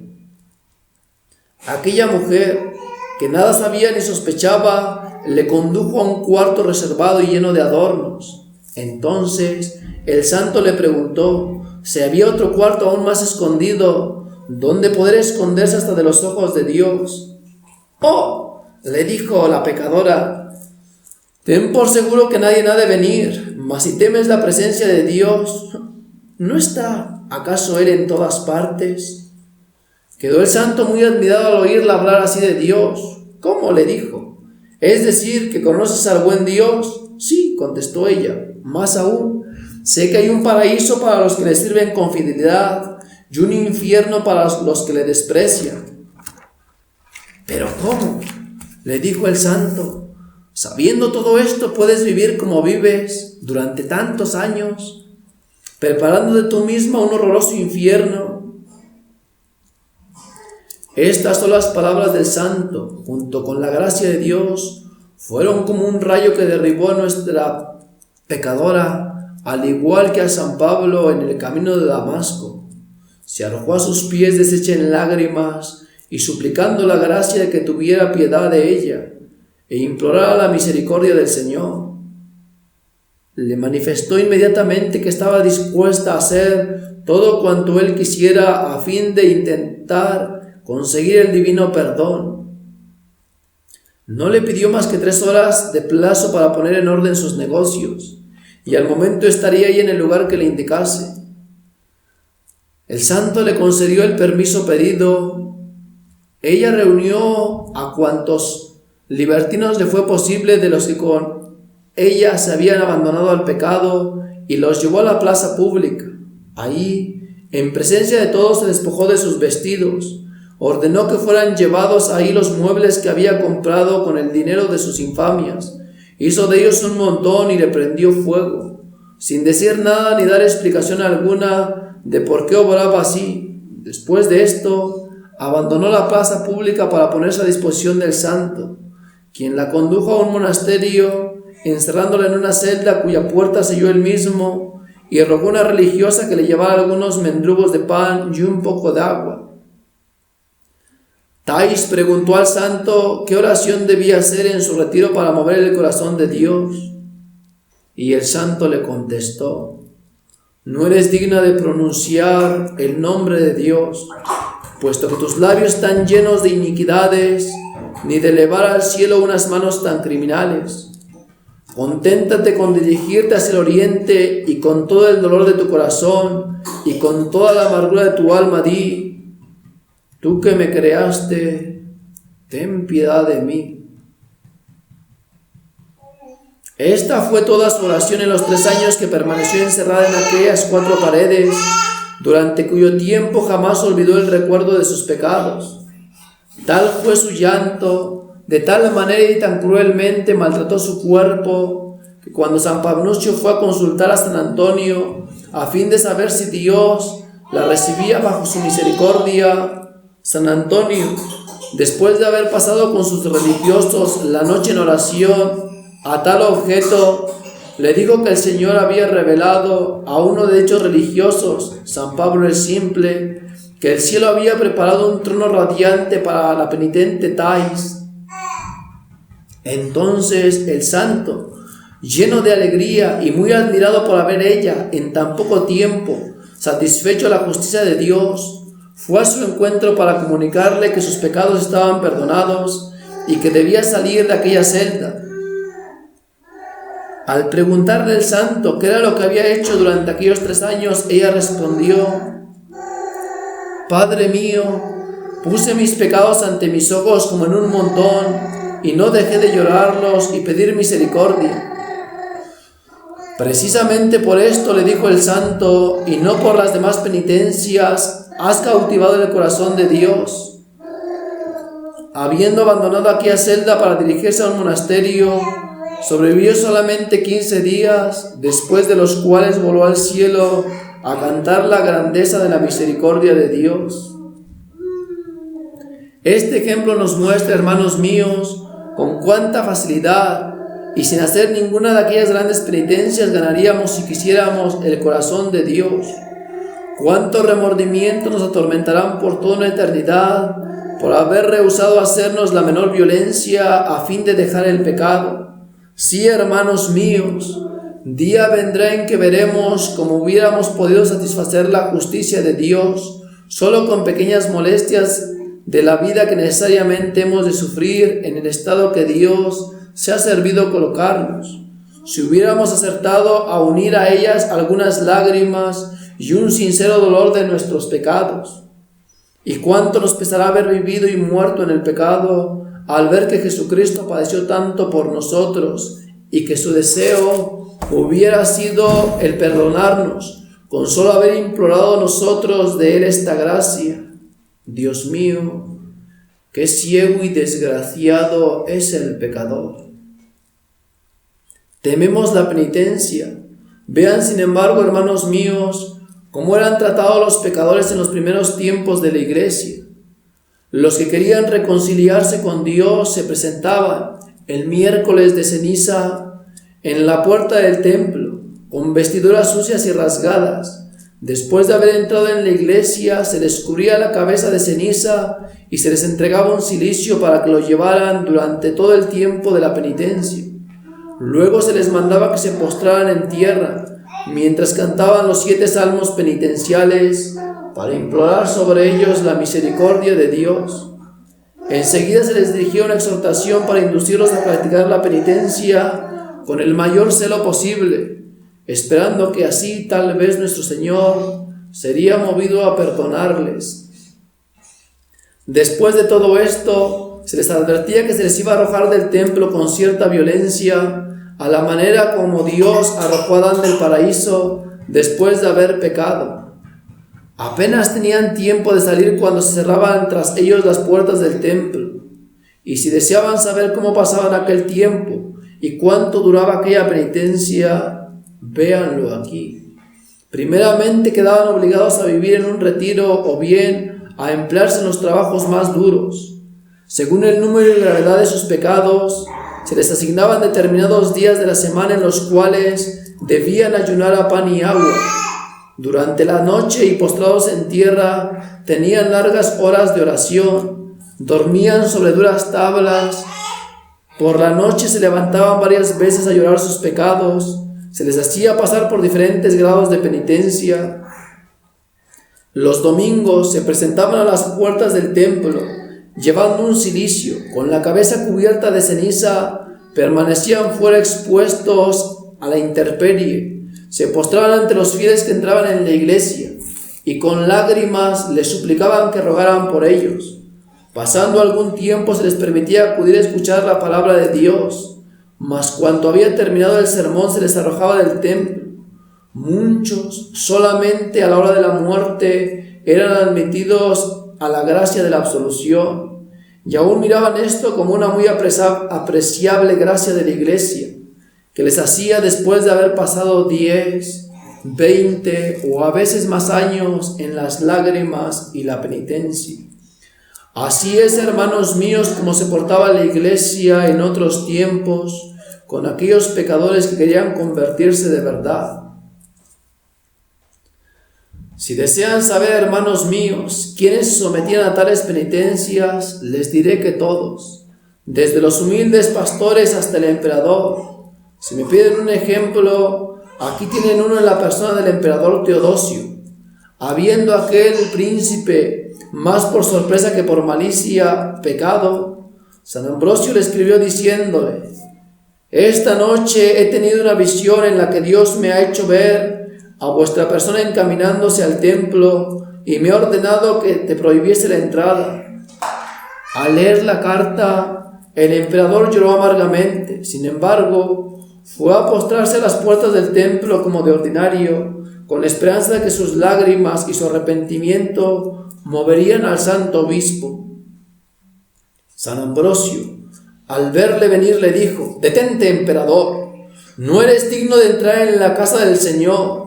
A: Aquella mujer, que nada sabía ni sospechaba, le condujo a un cuarto reservado y lleno de adornos. Entonces el santo le preguntó si había otro cuarto aún más escondido, donde poder esconderse hasta de los ojos de Dios. «Oh», le dijo la pecadora, «ten por seguro que nadie ha de venir, mas si temes la presencia de Dios, ¿no está acaso Él en todas partes?» Quedó el santo muy admirado al oírla hablar así de Dios. «¿Cómo?», le dijo. «¿Es decir, que conoces al buen Dios?» «Sí», contestó ella. «Más aún, sé que hay un paraíso para los que le sirven con fidelidad y un infierno para los que le desprecian». «¿Pero cómo?», le dijo el santo. «Sabiendo todo esto, puedes vivir como vives durante tantos años, preparando de tú misma un horroroso infierno». Estas son las palabras del santo, junto con la gracia de Dios, fueron como un rayo que derribó a nuestra pecadora, al igual que a San Pablo en el camino de Damasco. Se arrojó a sus pies deshecha en lágrimas y suplicando la gracia de que tuviera piedad de ella e implorara la misericordia del Señor. Le manifestó inmediatamente que estaba dispuesta a hacer todo cuanto él quisiera a fin de intentar conseguir el divino perdón. No le pidió más que 3 horas de plazo para poner en orden sus negocios, y al momento estaría ahí en el lugar que le indicase. El santo le concedió el permiso pedido. Ella reunió a cuantos libertinos le fue posible de los que con ella se habían abandonado al pecado y los llevó a la plaza pública. Ahí, en presencia de todos, se despojó de sus vestidos. Ordenó que fueran llevados ahí los muebles que había comprado con el dinero de sus infamias. Hizo de ellos un montón y le prendió fuego, sin decir nada ni dar explicación alguna de por qué obraba así. Después de esto, abandonó la plaza pública para ponerse a disposición del santo, quien la condujo a un monasterio, encerrándola en una celda cuya puerta selló él mismo, y rogó a una religiosa que le llevara algunos mendrugos de pan y un poco de agua. Thais preguntó al santo qué oración debía hacer en su retiro para mover el corazón de Dios, y el santo le contestó: «No eres digna de pronunciar el nombre de Dios, puesto que tus labios están llenos de iniquidades, ni de elevar al cielo unas manos tan criminales. Conténtate con dirigirte hacia el oriente y con todo el dolor de tu corazón y con toda la amargura de tu alma di: tú que me creaste, ten piedad de mí». Esta fue toda su oración en los 3 años que permaneció encerrada en aquellas 4 paredes, durante cuyo tiempo jamás olvidó el recuerdo de sus pecados. Tal fue su llanto, de tal manera y tan cruelmente maltrató su cuerpo, que cuando San Pafnucio fue a consultar a San Antonio, a fin de saber si Dios la recibía bajo su misericordia. San Antonio, después de haber pasado con sus religiosos la noche en oración a tal objeto, le dijo que el Señor había revelado a uno de dichos religiosos, San Pablo el Simple, que el cielo había preparado un trono radiante para la penitente Thais. Entonces el santo, lleno de alegría y muy admirado por haber ella en tan poco tiempo satisfecho la justicia de Dios, fue a su encuentro para comunicarle que sus pecados estaban perdonados y que debía salir de aquella celda. Al preguntarle el santo qué era lo que había hecho durante aquellos 3 años, ella respondió: Padre mío, puse mis pecados ante mis ojos como en un montón y no dejé de llorarlos y pedir misericordia. Precisamente por esto, le dijo el santo, y no por las demás penitencias, has cautivado el corazón de Dios. Habiendo abandonado aquella celda para dirigirse a un monasterio, sobrevivió solamente 15 días, después de los cuales voló al cielo a cantar la grandeza de la misericordia de Dios. Este ejemplo nos muestra, hermanos míos, con cuánta facilidad y sin hacer ninguna de aquellas grandes penitencias ganaríamos si quisiéramos el corazón de Dios. Cuántos remordimientos nos atormentarán por toda una eternidad por haber rehusado hacernos la menor violencia a fin de dejar el pecado. Sí, hermanos míos, día vendrá en que veremos cómo hubiéramos podido satisfacer la justicia de Dios solo con pequeñas molestias de la vida que necesariamente hemos de sufrir en el estado que Dios se ha servido colocarnos. Si hubiéramos acertado a unir a ellas algunas lágrimas y un sincero dolor de nuestros pecados. Y cuánto nos pesará haber vivido y muerto en el pecado al ver que Jesucristo padeció tanto por nosotros y que su deseo hubiera sido el perdonarnos con solo haber implorado nosotros de Él esta gracia. Dios mío, qué ciego y desgraciado es el pecador. Tememos la penitencia. Vean, sin embargo, hermanos míos, cómo eran tratados los pecadores en los primeros tiempos de la Iglesia. Los que querían reconciliarse con Dios se presentaban el miércoles de ceniza en la puerta del templo, con vestiduras sucias y rasgadas. Después de haber entrado en la iglesia, se les cubría la cabeza de ceniza y se les entregaba un cilicio para que lo llevaran durante todo el tiempo de la penitencia. Luego se les mandaba que se postraran en tierra, mientras cantaban los 7 salmos penitenciales para implorar sobre ellos la misericordia de Dios. Enseguida se les dirigía una exhortación para inducirlos a practicar la penitencia con el mayor celo posible, esperando que así tal vez nuestro Señor sería movido a perdonarles. Después de todo esto, se les advertía que se les iba a arrojar del templo con cierta violencia, a la manera como Dios arrojó a Adán del paraíso después de haber pecado. Apenas tenían tiempo de salir cuando se cerraban tras ellos las puertas del templo. Y si deseaban saber cómo pasaban aquel tiempo y cuánto duraba aquella penitencia, véanlo aquí. Primeramente quedaban obligados a vivir en un retiro o bien a emplearse en los trabajos más duros. Según el número y gravedad de sus pecados, se les asignaban determinados días de la semana en los cuales debían ayunar a pan y agua. Durante la noche y postrados en tierra, tenían largas horas de oración, dormían sobre duras tablas. Por la noche se levantaban varias veces a llorar sus pecados, se les hacía pasar por diferentes grados de penitencia. Los domingos se presentaban a las puertas del templo, llevando un cilicio, con la cabeza cubierta de ceniza, permanecían fuera expuestos a la intemperie, se postraban ante los fieles que entraban en la iglesia, y con lágrimas les suplicaban que rogaran por ellos. Pasando algún tiempo se les permitía acudir a escuchar la palabra de Dios, mas cuando había terminado el sermón se les arrojaba del templo. Muchos, solamente a la hora de la muerte, eran admitidos a la gracia de la absolución, y aún miraban esto como una muy apreciable gracia de la iglesia, que les hacía, después de haber pasado 10, 20 o a veces más años en las lágrimas y la penitencia. Así es, hermanos míos, como se portaba la iglesia en otros tiempos con aquellos pecadores que querían convertirse de verdad. Si desean saber, hermanos míos, quiénes se sometían a tales penitencias, les diré que todos, desde los humildes pastores hasta el emperador. Si me piden un ejemplo, aquí tienen uno en la persona del emperador Teodosio. Habiendo aquel príncipe, más por sorpresa que por malicia, pecado, San Ambrosio le escribió diciéndole: esta noche he tenido una visión en la que Dios me ha hecho ver a vuestra persona encaminándose al templo y me ha ordenado que te prohibiese la entrada. Al leer la carta, el emperador lloró amargamente. Sin embargo, fue a postrarse a las puertas del templo como de ordinario, con la esperanza de que sus lágrimas y su arrepentimiento moverían al santo obispo. San Ambrosio, al verle venir, le dijo: detente, emperador, no eres digno de entrar en la casa del Señor.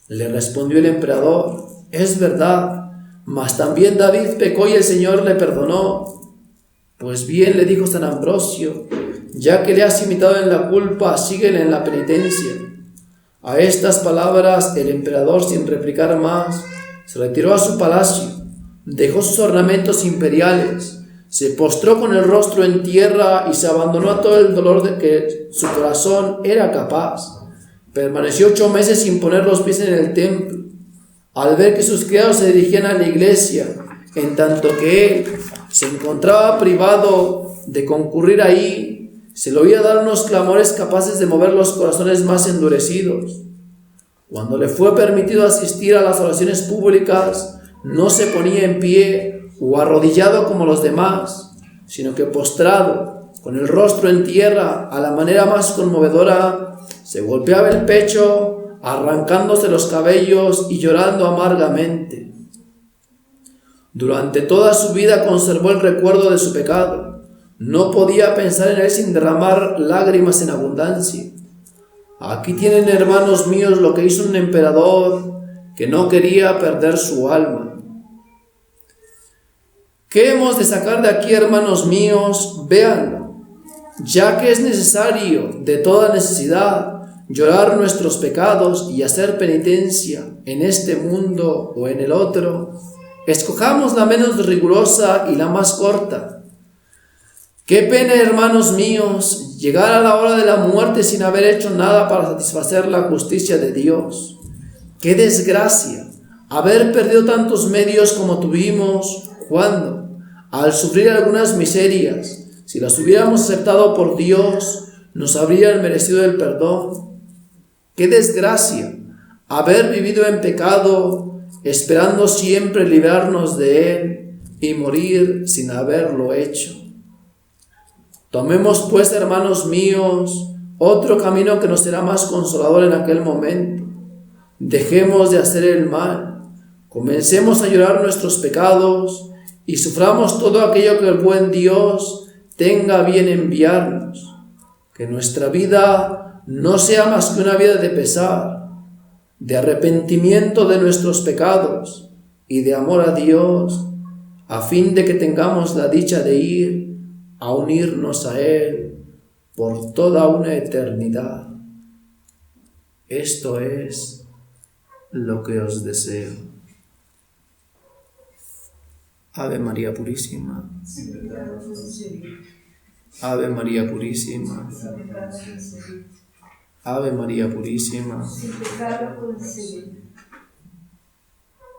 A: Le respondió el emperador: es verdad, mas también David pecó y el Señor le perdonó. Pues bien, le dijo San Ambrosio, ya que le has imitado en la culpa, síguele en la penitencia. A estas palabras el emperador, sin replicar más, se retiró a su palacio, dejó sus ornamentos imperiales, se postró con el rostro en tierra y se abandonó a todo el dolor de que su corazón era capaz. Permaneció 8 meses sin poner los pies en el templo. Al ver que sus criados se dirigían a la iglesia, en tanto que él se encontraba privado de concurrir ahí, se le oía dar unos clamores capaces de mover los corazones más endurecidos. Cuando le fue permitido asistir a las oraciones públicas, no se ponía en pie o arrodillado como los demás, sino que postrado, con el rostro en tierra, a la manera más conmovedora, se golpeaba el pecho, arrancándose los cabellos y llorando amargamente. Durante toda su vida conservó el recuerdo de su pecado. No podía pensar en él sin derramar lágrimas en abundancia. Aquí tienen, hermanos míos, lo que hizo un emperador que no quería perder su alma. ¿Qué hemos de sacar de aquí, hermanos míos? Véanlo, ya que es necesario, de toda necesidad, llorar nuestros pecados y hacer penitencia en este mundo o en el otro, escojamos la menos rigurosa y la más corta. Qué pena, hermanos míos, llegar a la hora de la muerte sin haber hecho nada para satisfacer la justicia de Dios. Qué desgracia haber perdido tantos medios como tuvimos cuando, al sufrir algunas miserias, si las hubiéramos aceptado por Dios, nos habrían merecido el perdón. ¡Qué desgracia haber vivido en pecado, esperando siempre librarnos de él y morir sin haberlo hecho! Tomemos pues, hermanos míos, otro camino que nos será más consolador en aquel momento. Dejemos de hacer el mal, comencemos a llorar nuestros pecados y suframos todo aquello que el buen Dios tenga bien enviarnos. Que nuestra vida no sea más que una vida de pesar, de arrepentimiento de nuestros pecados y de amor a Dios, a fin de que tengamos la dicha de ir a unirnos a Él por toda una eternidad. Esto es lo que os deseo. Ave María Purísima. Ave María Purísima. Ave María Purísima.